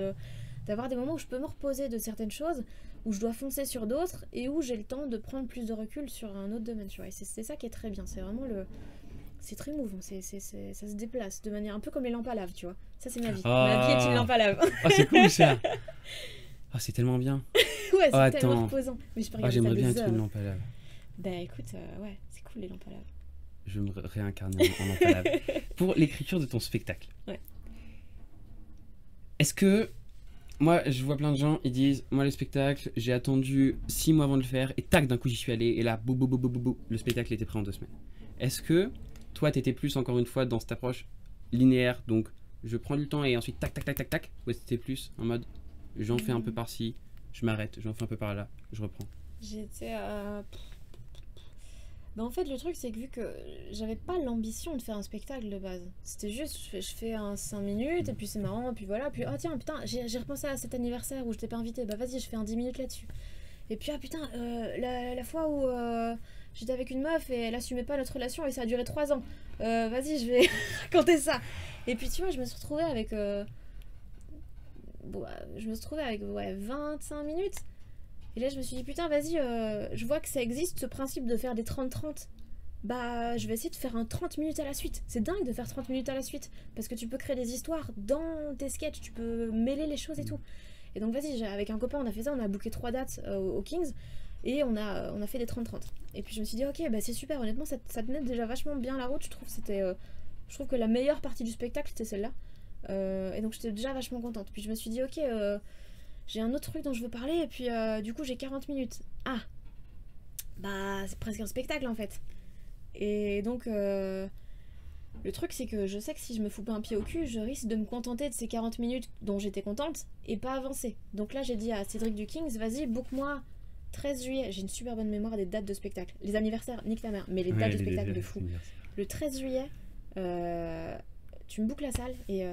d'avoir des moments où je peux me reposer de certaines choses, où je dois foncer sur d'autres et où j'ai le temps de prendre plus de recul sur un autre domaine, tu vois. Et c'est ça qui est très bien, c'est vraiment c'est très mouvant, ça se déplace de manière un peu comme les lampes à lave, tu vois. Ça c'est ma vie. Ma vie est une lampe à lave. Oh c'est cool ça. Oh c'est tellement bien. Ouais, c'est tellement reposant. Mais je peux regarder j'aimerais ça bien des être heures. une lampe à lave. Bah écoute, ouais, c'est cool les lampes à lave. Je me réincarner en lampe à lave. Pour l'écriture de ton spectacle. Ouais. Est-ce que moi, je vois plein de gens, ils disent, moi le spectacle, j'ai attendu 6 mois avant de le faire, et tac, d'un coup j'y suis allé, et là, bou, le spectacle était prêt en 2 semaines. Est-ce que toi, t'étais plus, encore une fois, dans cette approche linéaire, donc je prends du temps et ensuite tac, ou c'était plus en mode, j'en fais un peu par-ci, je m'arrête, j'en fais un peu par-là, je reprends. J'étais Bah en fait le truc c'est que vu que j'avais pas l'ambition de faire un spectacle de base, c'était juste je fais un 5 minutes et puis c'est marrant et puis voilà, puis ah tiens putain j'ai repensé à cet anniversaire où je t'ai pas invité, bah vas-y je fais un 10 minutes là-dessus. Et puis ah putain la fois où j'étais avec une meuf et elle assumait pas notre relation et ça a duré 3 ans, vas-y je vais raconter ça. Et puis tu vois je me suis retrouvée avec ouais, 25 minutes. Et là, je me suis dit, putain, vas-y, je vois que ça existe, ce principe de faire des 30-30. Bah, je vais essayer de faire un 30 minutes à la suite. C'est dingue de faire 30 minutes à la suite. Parce que tu peux créer des histoires dans tes sketchs, tu peux mêler les choses et tout. Et donc, vas-y, avec un copain, on a fait ça, on a booké 3 dates au Kings. Et on a fait des 30-30. Et puis, je me suis dit, ok, bah c'est super, honnêtement, ça tenait déjà vachement bien la route. Je trouve que la meilleure partie du spectacle, c'était celle-là. Et donc, j'étais déjà vachement contente. Puis, je me suis dit, ok... j'ai un autre truc dont je veux parler et puis du coup j'ai 40 minutes. Ah bah c'est presque un spectacle en fait. Et donc le truc c'est que je sais que si je me fous pas un pied au cul, je risque de me contenter de ces 40 minutes dont j'étais contente et pas avancer. Donc là j'ai dit à Cédric du Kings, vas-y book-moi 13 juillet. J'ai une super bonne mémoire des dates de spectacle. Les anniversaires, nique ta mère, mais les dates de spectacle de fou. Le 13 juillet, tu me bookes la salle et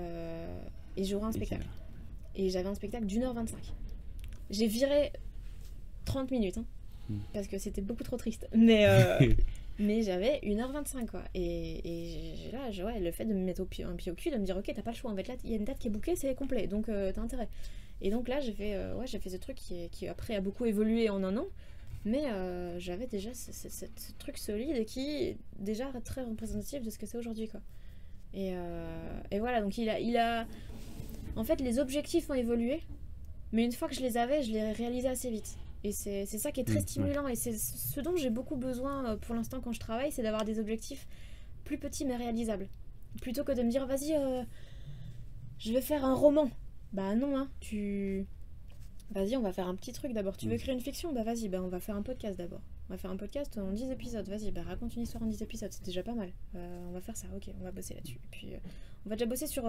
j'aurai un spectacle. Et j'avais un spectacle d'1h25. J'ai viré 30 minutes, hein, parce que c'était beaucoup trop triste. Mais j'avais 1h25, quoi. Et là, ouais, le fait de me mettre un pied au cul, de me dire, ok, t'as pas le choix, en fait, là, il y a une date qui est bookée, c'est complet, donc t'as intérêt. Et donc là, j'ai fait ce truc qui après a beaucoup évolué en un an, mais j'avais déjà ce truc solide et qui est déjà très représentatif de ce que c'est aujourd'hui, quoi. Et voilà, donc il a... En fait, les objectifs ont évolué, mais une fois que je les avais, je les réalisais assez vite. Et c'est ça qui est très stimulant, et c'est ce dont j'ai beaucoup besoin pour l'instant quand je travaille, c'est d'avoir des objectifs plus petits mais réalisables. Plutôt que de me dire, vas-y, je vais faire un roman. Bah non, hein, Vas-y, on va faire un petit truc d'abord. Tu veux créer une fiction? Bah vas-y, bah on va faire un podcast d'abord. On va faire un podcast en 10 épisodes. Vas-y, bah raconte une histoire en 10 épisodes, c'est déjà pas mal. On va faire ça, ok, on va bosser là-dessus. Et puis on va déjà bosser sur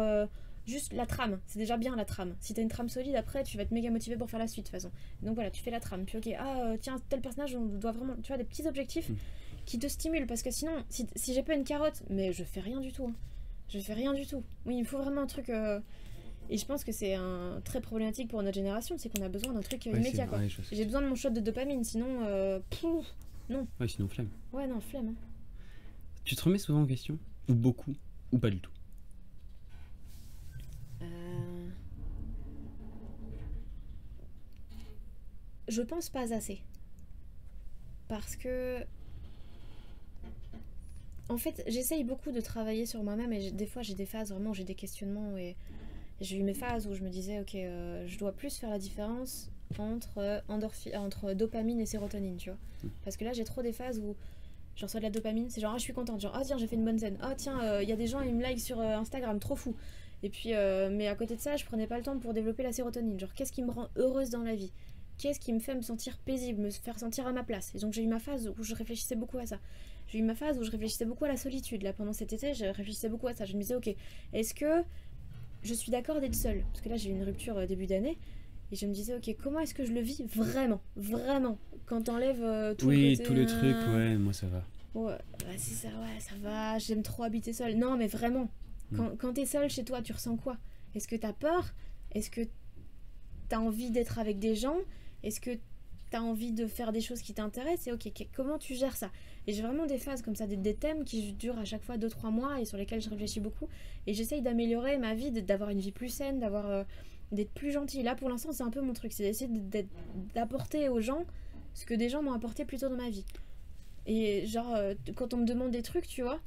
juste la trame, c'est déjà bien la trame. Si t'as une trame solide, après tu vas être méga motivé pour faire la suite de toute façon. Donc voilà, tu fais la trame. Puis ok, tiens, tel personnage, on doit vraiment... Tu vois, des petits objectifs qui te stimulent. Parce que sinon, si j'ai pas une carotte, mais je fais rien du tout. Hein. Je fais rien du tout. Oui, il me faut vraiment un truc... Et je pense que c'est très problématique pour notre génération, c'est qu'on a besoin d'un truc immédiat. Quoi. J'ai besoin de mon shot de dopamine, sinon... non. Ouais, sinon flemme. Ouais, non, flemme. Hein. Tu te remets souvent en question? Ou beaucoup? Ou pas du tout? Je pense pas assez. Parce que... En fait, j'essaye beaucoup de travailler sur moi-même et des fois j'ai des phases vraiment où j'ai des questionnements et J'ai eu mes phases où je me disais, ok, je dois plus faire la différence entre dopamine et sérotonine, tu vois. Parce que là, j'ai trop des phases où je reçois de la dopamine, c'est genre, ah, je suis contente, genre, ah, tiens, j'ai fait une bonne scène, ah, tiens, il y a des gens, ils me like sur Instagram, trop fou. Et puis, mais à côté de ça, je prenais pas le temps pour développer la sérotonine. Genre, qu'est-ce qui me rend heureuse dans la vie? Qu'est-ce qui me fait me sentir paisible, me faire sentir à ma place? Et donc, j'ai eu ma phase où je réfléchissais beaucoup à ça. J'ai eu ma phase où je réfléchissais beaucoup à la solitude. Là, pendant cet été, je réfléchissais beaucoup à ça. Je me disais, ok, est-ce que je suis d'accord d'être seule? Parce que là, j'ai eu une rupture début d'année. Et je me disais, ok, comment est-ce que je le vis vraiment? Vraiment. Quand t'enlèves tout Oui, le côté, tout le truc, ouais, moi ça va. ouais, c'est ça, ouais, ça va, j'aime trop habiter seule. Non, mais vraiment, quand t'es seule chez toi, tu ressens quoi? Est-ce que t'as peur? Est-ce que t'as envie d'être avec des gens? Est-ce que t'as envie de faire des choses qui t'intéressent? Et ok, comment tu gères ça? Et j'ai vraiment des phases comme ça, des thèmes qui durent à chaque fois 2-3 mois et sur lesquels je réfléchis beaucoup. Et j'essaye d'améliorer ma vie, d'avoir une vie plus saine, d'être plus gentille. Là, pour l'instant, c'est un peu mon truc, c'est d'essayer d'apporter aux gens ce que des gens m'ont apporté plus tôt dans ma vie. Et genre, quand on me demande des trucs, tu vois,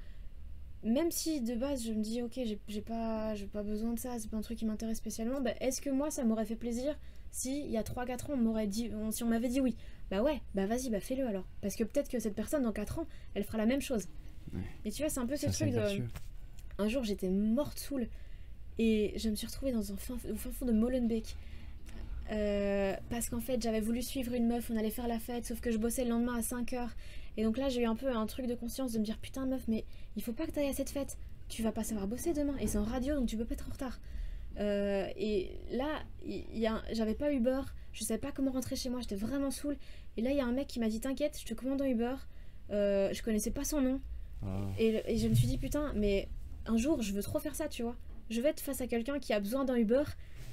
même si de base je me dis, ok, j'ai pas besoin de ça, c'est pas un truc qui m'intéresse spécialement, bah, est-ce que moi ça m'aurait fait plaisir si il y a 3-4 ans si on m'avait dit oui? Bah ouais, bah vas-y, bah fais-le alors. Parce que peut-être que cette personne dans 4 ans, elle fera la même chose. Ouais. Et tu vois, c'est un peu ce truc de. Un jour j'étais morte saoule et je me suis retrouvée au fin fond de Molenbeek. Parce qu'en fait j'avais voulu suivre une meuf, on allait faire la fête, sauf que je bossais le lendemain à 5h. Et donc là j'ai eu un peu un truc de conscience de me dire putain meuf, mais il faut pas que t'ailles à cette fête, tu vas pas savoir bosser demain, et c'est en radio donc tu peux pas être en retard. Et là j'avais pas Uber, je savais pas comment rentrer chez moi, j'étais vraiment saoule. Et là il y a un mec qui m'a dit t'inquiète, je te commande en Uber. Je connaissais pas son nom. Et je me suis dit putain, mais un jour je veux trop faire ça, tu vois, je vais être face à quelqu'un qui a besoin d'un Uber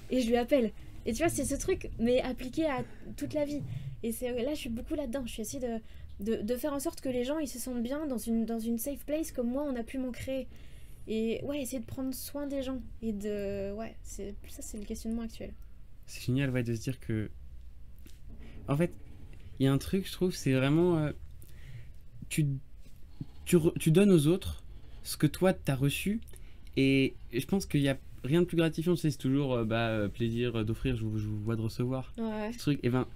et je lui appelle. Et tu vois, c'est ce truc, mais appliqué à toute la vie. Et là, je suis beaucoup là-dedans. Je suis essayée de faire en sorte que les gens, ils se sentent bien dans une safe place comme moi, on a pu m'en créer. Et ouais, essayer de prendre soin des gens. Et ouais, c'est le questionnement actuel. C'est génial, ouais, de se dire que... En fait, il y a un truc, je trouve, c'est vraiment... Tu donnes aux autres ce que toi, t'as reçu. Et je pense qu'il y a... Rien de plus gratifiant, tu sais, c'est toujours plaisir d'offrir, je vous vois de recevoir. Ouais. Ce truc, et ben,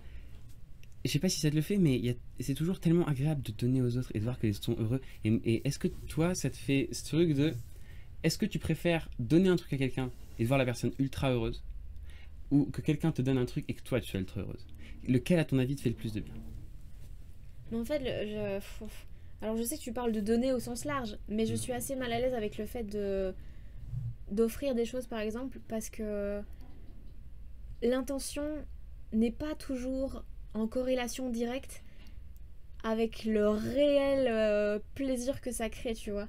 je sais pas si ça te le fait, mais c'est toujours tellement agréable de donner aux autres et de voir qu'ils sont heureux. Et est-ce que toi, ça te fait ce truc de... Est-ce que tu préfères donner un truc à quelqu'un et de voir la personne ultra heureuse, ou que quelqu'un te donne un truc et que toi, tu sois ultra heureuse? Lequel, à ton avis, te fait le plus de bien? Mais en fait, alors je sais que tu parles de donner au sens large, mais je suis assez mal à l'aise avec le fait d'offrir des choses par exemple, parce que l'intention n'est pas toujours en corrélation directe avec le réel plaisir que ça crée, tu vois.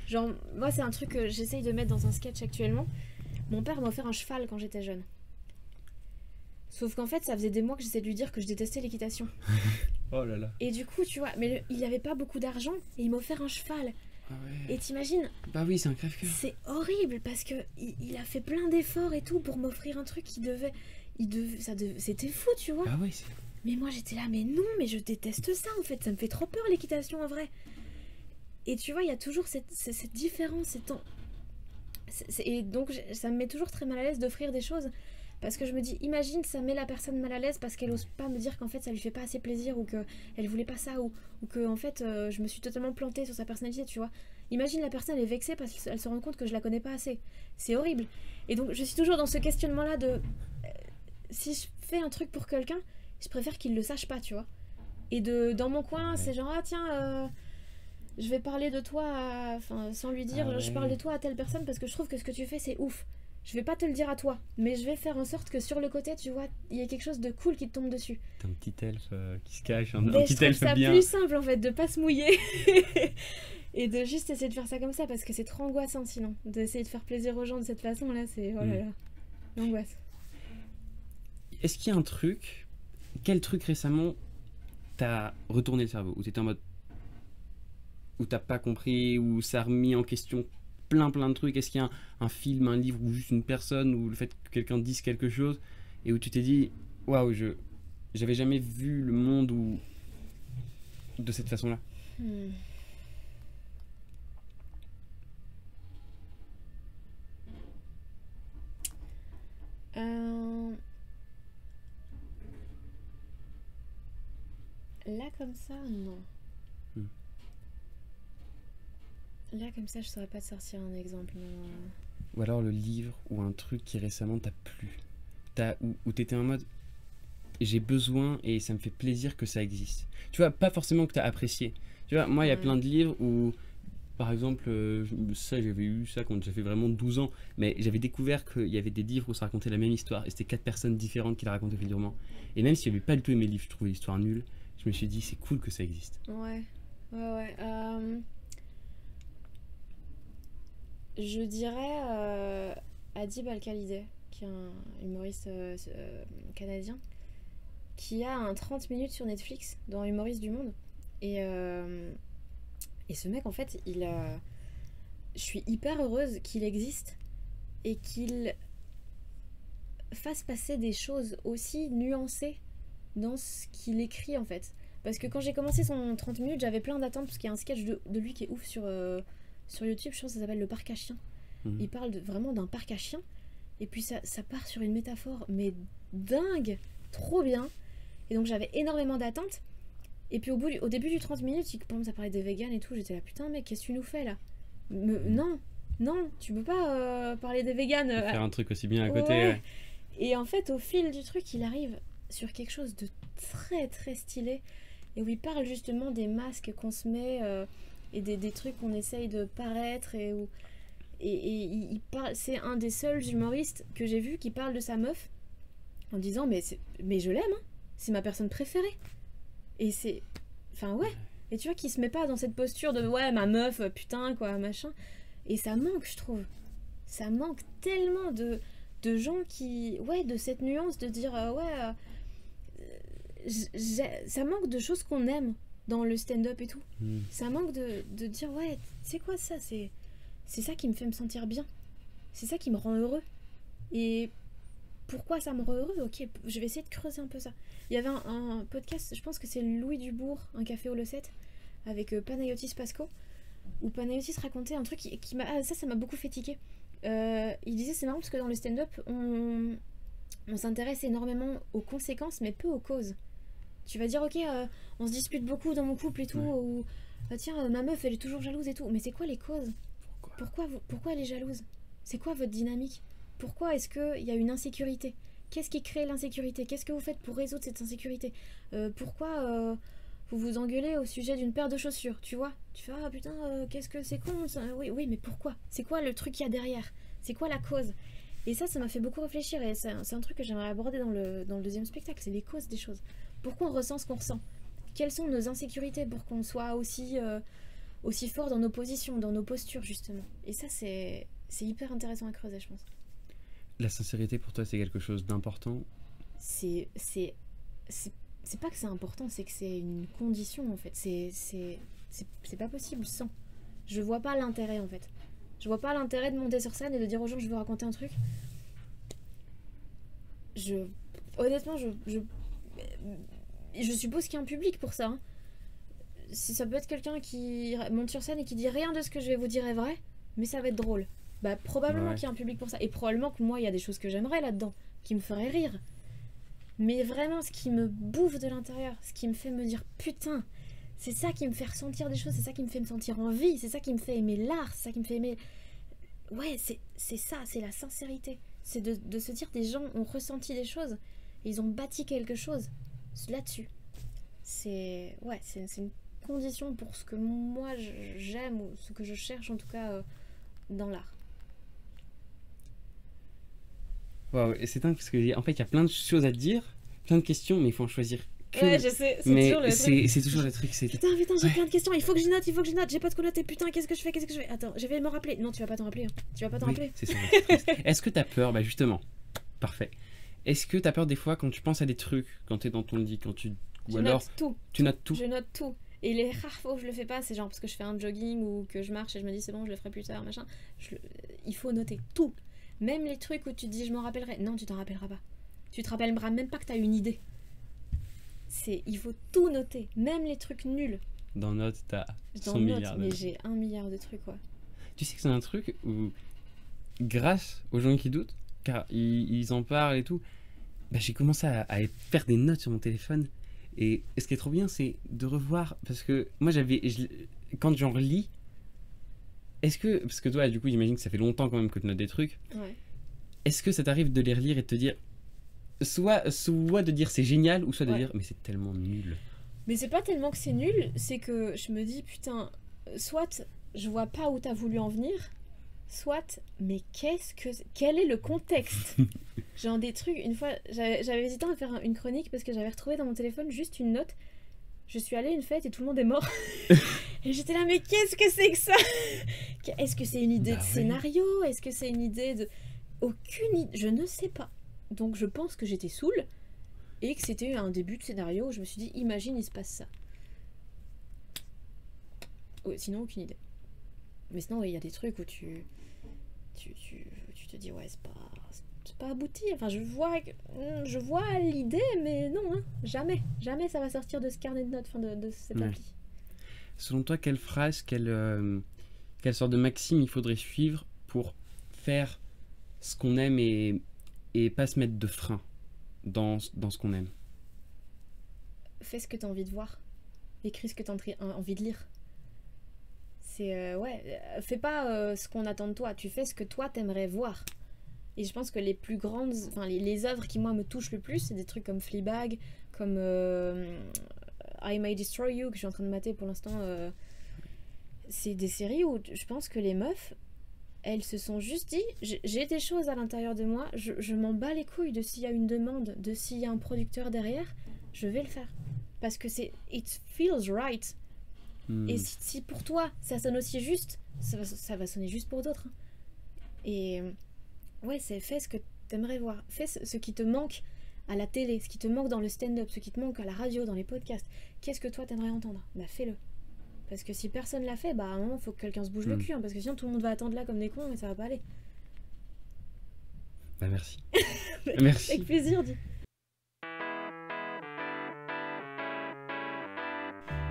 Genre, moi c'est un truc que j'essaye de mettre dans un sketch actuellement. Mon père m'a offert un cheval quand j'étais jeune. Sauf qu'en fait, ça faisait des mois que j'essayais de lui dire que je détestais l'équitation. Oh là là. Et du coup, tu vois, mais il avait pas beaucoup d'argent et il m'a offert un cheval. Ah ouais. Et t'imagines? Bah oui, c'est un crève-cœur. C'est horrible parce que il a fait plein d'efforts et tout pour m'offrir un truc c'était fou, tu vois. Ah ouais, c'est... Mais moi j'étais là, mais non, mais je déteste ça en fait, ça me fait trop peur l'équitation en vrai. Et tu vois, il y a toujours cette différence, et donc ça me met toujours très mal à l'aise d'offrir des choses. Parce que je me dis, imagine, ça met la personne mal à l'aise parce qu'elle ose pas me dire qu'en fait ça lui fait pas assez plaisir, ou qu'elle voulait pas ça, ou que en fait je me suis totalement plantée sur sa personnalité, tu vois. Imagine, la personne est vexée parce qu'elle se rend compte que je la connais pas assez. C'est horrible. Et donc je suis toujours dans ce questionnement-là de... si je fais un truc pour quelqu'un, je préfère qu'il le sache pas, tu vois. Et dans mon coin, c'est genre, ah tiens... je vais parler de toi, sans lui dire, je parle de toi à telle personne parce que je trouve que ce que tu fais c'est ouf. Je vais pas te le dire à toi, mais je vais faire en sorte que sur le côté, tu vois, il y a quelque chose de cool qui te tombe dessus. T'as un petit elfe qui se cache, un petit elfe bien. C'est plus simple en fait de pas se mouiller et de juste essayer de faire ça comme ça, parce que c'est trop angoissant sinon. D'essayer de faire plaisir aux gens de cette façon là, c'est oh là là, l'angoisse. Est-ce qu'il y a un truc, quel truc récemment t'as retourné le cerveau, où t'étais en mode, où t'as pas compris, où ça a remis en question plein de trucs? Est-ce qu'il y a un film, un livre, ou juste une personne, ou le fait que quelqu'un dise quelque chose et où tu t'es dit waouh, j'avais jamais vu le monde de cette façon-là? comme ça, non. Là, comme ça, je saurais pas te sortir un exemple. Non. Ou alors le livre ou un truc qui récemment t'a plu. Où t'étais en mode j'ai besoin et ça me fait plaisir que ça existe. Tu vois, pas forcément que t'as apprécié. Tu vois, moi, il y a plein de livres où, par exemple, ça, j'avais eu ça quand j'avais vraiment 12 ans, mais j'avais découvert qu'il y avait des livres où ça racontait la même histoire et c'était 4 personnes différentes qui la racontaient au fil du roman. Et même si j'avais pas du tout aimé le livre, je trouvais l'histoire nulle, je me suis dit c'est cool que ça existe. Ouais. Je dirais Adib Al-Khalidé, qui est un humoriste canadien, qui a un 30 minutes sur Netflix dans Humoriste du Monde. Et ce mec, en fait, je suis hyper heureuse qu'il existe et qu'il fasse passer des choses aussi nuancées dans ce qu'il écrit, en fait. Parce que quand j'ai commencé son 30 minutes, j'avais plein d'attentes, parce qu'il y a un sketch de lui qui est ouf sur YouTube, je pense que ça s'appelle Le Parc à Chiens. Il parle vraiment d'un parc à chiens, et puis ça part sur une métaphore, mais dingue, trop bien. Et donc j'avais énormément d'attentes. Et puis au début du 30 minutes, il commence à parler des véganes et tout. J'étais là, putain, mec, qu'est-ce que tu nous fais là? Non, tu peux pas parler des véganes. Faire un truc aussi bien à côté. Ouais. Et en fait, au fil du truc, il arrive sur quelque chose de très très stylé. Et où il parle justement des masques qu'on se met et des trucs qu'on essaye de paraître. Et il parle. C'est un des seuls humoristes que j'ai vu qui parle de sa meuf en disant mais je l'aime, hein. C'est ma personne préférée. Et c'est... Enfin, ouais. Et tu vois qu'il se met pas dans cette posture de ouais, ma meuf, putain, quoi, machin. Et ça manque, je trouve. Ça manque tellement de gens qui... Ouais, de cette nuance de dire ça manque de choses qu'on aime dans le stand-up et tout. Ça manque de dire ouais, c'est quoi ça? C'est ça qui me fait me sentir bien. C'est ça qui me rend heureux. Et... Pourquoi ça me rend heureux? Ok, je vais essayer de creuser un peu ça. Il y avait un podcast, je pense que c'est Louis Dubourg, Un café au Losset, avec Panayotis Pasco, où Panayotis racontait un truc qui m'a... Ah, ça m'a beaucoup fait tiquer. Il disait, c'est marrant parce que dans le stand-up, on s'intéresse énormément aux conséquences, mais peu aux causes. Tu vas dire, ok, on se dispute beaucoup dans mon couple et tout, ou tiens, ma meuf, elle est toujours jalouse et tout. Mais c'est quoi les causes? Pourquoi elle est jalouse? C'est quoi votre dynamique? Pourquoi est-ce qu'il y a une insécurité? Qu'est-ce qui crée l'insécurité? Qu'est-ce que vous faites pour résoudre cette insécurité? Pourquoi vous vous engueulez au sujet d'une paire de chaussures? Tu vois? Tu fais ah putain, qu'est-ce que c'est con ça? Oui, mais pourquoi? C'est quoi le truc qu'il y a derrière? C'est quoi la cause? Et ça m'a fait beaucoup réfléchir, et c'est un truc que j'aimerais aborder dans le deuxième spectacle, c'est les causes des choses. Pourquoi on ressent ce qu'on ressent? Quelles sont nos insécurités pour qu'on soit aussi fort dans nos positions, dans nos postures justement? Et ça c'est hyper intéressant à creuser, je pense. La sincérité pour toi c'est quelque chose d'important? C'est pas que c'est important, c'est que c'est une condition en fait. C'est pas possible sans. Je vois pas l'intérêt en fait. Je vois pas l'intérêt de monter sur scène et de dire aux gens je veux raconter un truc. Honnêtement, je suppose qu'il y a un public pour ça. Hein. Si ça peut être quelqu'un qui monte sur scène et qui dit rien de ce que je vais vous dire est vrai, mais ça va être drôle. Bah probablement qu'il y a un public pour ça. Et probablement que moi, il y a des choses que j'aimerais là-dedans, qui me feraient rire. Mais vraiment, ce qui me bouffe de l'intérieur, ce qui me fait me dire putain, c'est ça qui me fait ressentir des choses, c'est ça qui me fait me sentir en vie, c'est ça qui me fait aimer l'art, c'est ça qui me fait aimer... Ouais, c'est ça, c'est la sincérité. C'est de se dire des gens ont ressenti des choses, et ils ont bâti quelque chose là-dessus. C'est une condition pour ce que moi j'aime, ou ce que je cherche en tout cas dans l'art. Waouh, et c'est dingue parce que en fait il y a plein de choses à te dire, plein de questions, mais il faut en choisir que. Ouais, je sais, c'est toujours le truc. Putain, j'ai plein de questions, il faut que je note, j'ai pas de quoi noter, putain, qu'est-ce que je fais? Attends, je vais me rappeler. Non, tu vas pas t'en rappeler. Tu vas pas t'en rappeler. C'est ça. Est-ce que t'as peur? Bah justement, parfait. Est-ce que t'as peur des fois quand tu penses à des trucs, quand t'es dans ton lit, Tu notes tout. Je note tout. Et les rares fois où je le fais pas, c'est genre parce que je fais un jogging ou que je marche et je me dis c'est bon, je le ferai plus tard, machin. Il faut noter tout. Même les trucs où tu te dis je m'en rappellerai. Non, tu t'en rappelleras pas. Tu te rappelleras même pas que t'as une idée. Il faut tout noter. Même les trucs nuls. Dans Note, t'as 100 milliards. Mais j'ai 1 milliard de trucs, quoi. Tu sais que c'est un truc où, grâce aux gens qui doutent, car ils en parlent et tout, bah, j'ai commencé à faire des notes sur mon téléphone. Et ce qui est trop bien, c'est de revoir, parce que moi quand j'en relis, parce que toi, du coup, j'imagine que ça fait longtemps quand même que tu notes des trucs. Ouais. Est-ce que ça t'arrive de les relire et de te dire, soit de dire c'est génial, ou soit de dire mais c'est tellement nul. Mais c'est pas tellement que c'est nul, c'est que je me dis putain, soit je vois pas où t'as voulu en venir, soit mais quel est le contexte? Genre des trucs, une fois, j'avais hésité à faire une chronique parce que j'avais retrouvé dans mon téléphone juste une note. Je suis allée à une fête et tout le monde est mort. Et j'étais là, mais qu'est-ce que c'est que ça? Est-ce que c'est une idée de scénario? Est-ce que c'est une idée de... Aucune idée, je ne sais pas. Donc je pense que j'étais saoule et que c'était un début de scénario où je me suis dit, imagine il se passe ça. Sinon, aucune idée. Mais sinon, il y a des trucs où tu te dis, ouais, c'est pas abouti. Enfin, je vois l'idée, mais non, hein, jamais ça va sortir de ce carnet de notes, enfin de cette appli. Selon toi, quelle phrase, quelle sorte de maxime il faudrait suivre pour faire ce qu'on aime et pas se mettre de frein dans ce qu'on aime? Fais ce que tu as envie de voir. Écris ce que tu as envie de lire. C'est fais pas ce qu'on attend de toi, tu fais ce que toi t'aimerais voir. Et je pense que les plus grandes, enfin les œuvres qui moi me touchent le plus, c'est des trucs comme Fleabag, comme I May Destroy You que je suis en train de mater pour l'instant. C'est des séries où je pense que les meufs, elles se sont juste dit, j'ai des choses à l'intérieur de moi, je m'en bats les couilles de s'il y a une demande, de s'il y a un producteur derrière, je vais le faire. Parce que it feels right. Et si pour toi ça sonne aussi juste, ça va sonner juste pour d'autres. Et ouais, fais ce que t'aimerais voir. Fais ce qui te manque à la télé, ce qui te manque dans le stand-up, ce qui te manque à la radio, dans les podcasts. Qu'est-ce que toi t'aimerais entendre? Bah fais-le. Parce que si personne l'a fait, bah à un moment faut que quelqu'un se bouge le cul, hein, parce que sinon tout le monde va attendre là comme des cons et ça va pas aller. Bah merci. Merci. Avec plaisir, dis.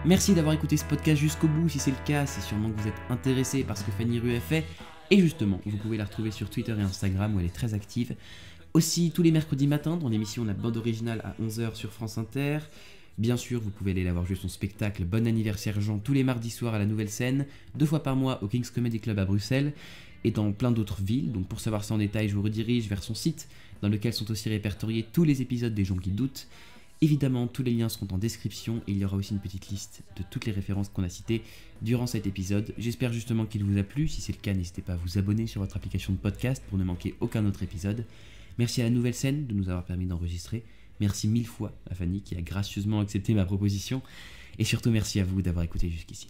Merci d'avoir écouté ce podcast jusqu'au bout. Si c'est le cas, c'est sûrement que vous êtes intéressé par ce que Fanny Ruet fait. Et justement, vous pouvez la retrouver sur Twitter et Instagram où elle est très active. Aussi, tous les mercredis matins, dans l'émission La Bande Originale à 11h sur France Inter. Bien sûr, vous pouvez aller la voir jouer son spectacle Bon Anniversaire Jean tous les mardis soirs à la Nouvelle Scène, 2 fois par mois au King's Comedy Club à Bruxelles et dans plein d'autres villes. Donc pour savoir ça en détail, je vous redirige vers son site dans lequel sont aussi répertoriés tous les épisodes des gens qui doutent. Évidemment, tous les liens seront en description et il y aura aussi une petite liste de toutes les références qu'on a citées durant cet épisode. J'espère justement qu'il vous a plu. Si c'est le cas, n'hésitez pas à vous abonner sur votre application de podcast pour ne manquer aucun autre épisode. Merci à la Nouvelle Scène de nous avoir permis d'enregistrer. Merci 1000 fois à Fanny qui a gracieusement accepté ma proposition. Et surtout merci à vous d'avoir écouté jusqu'ici.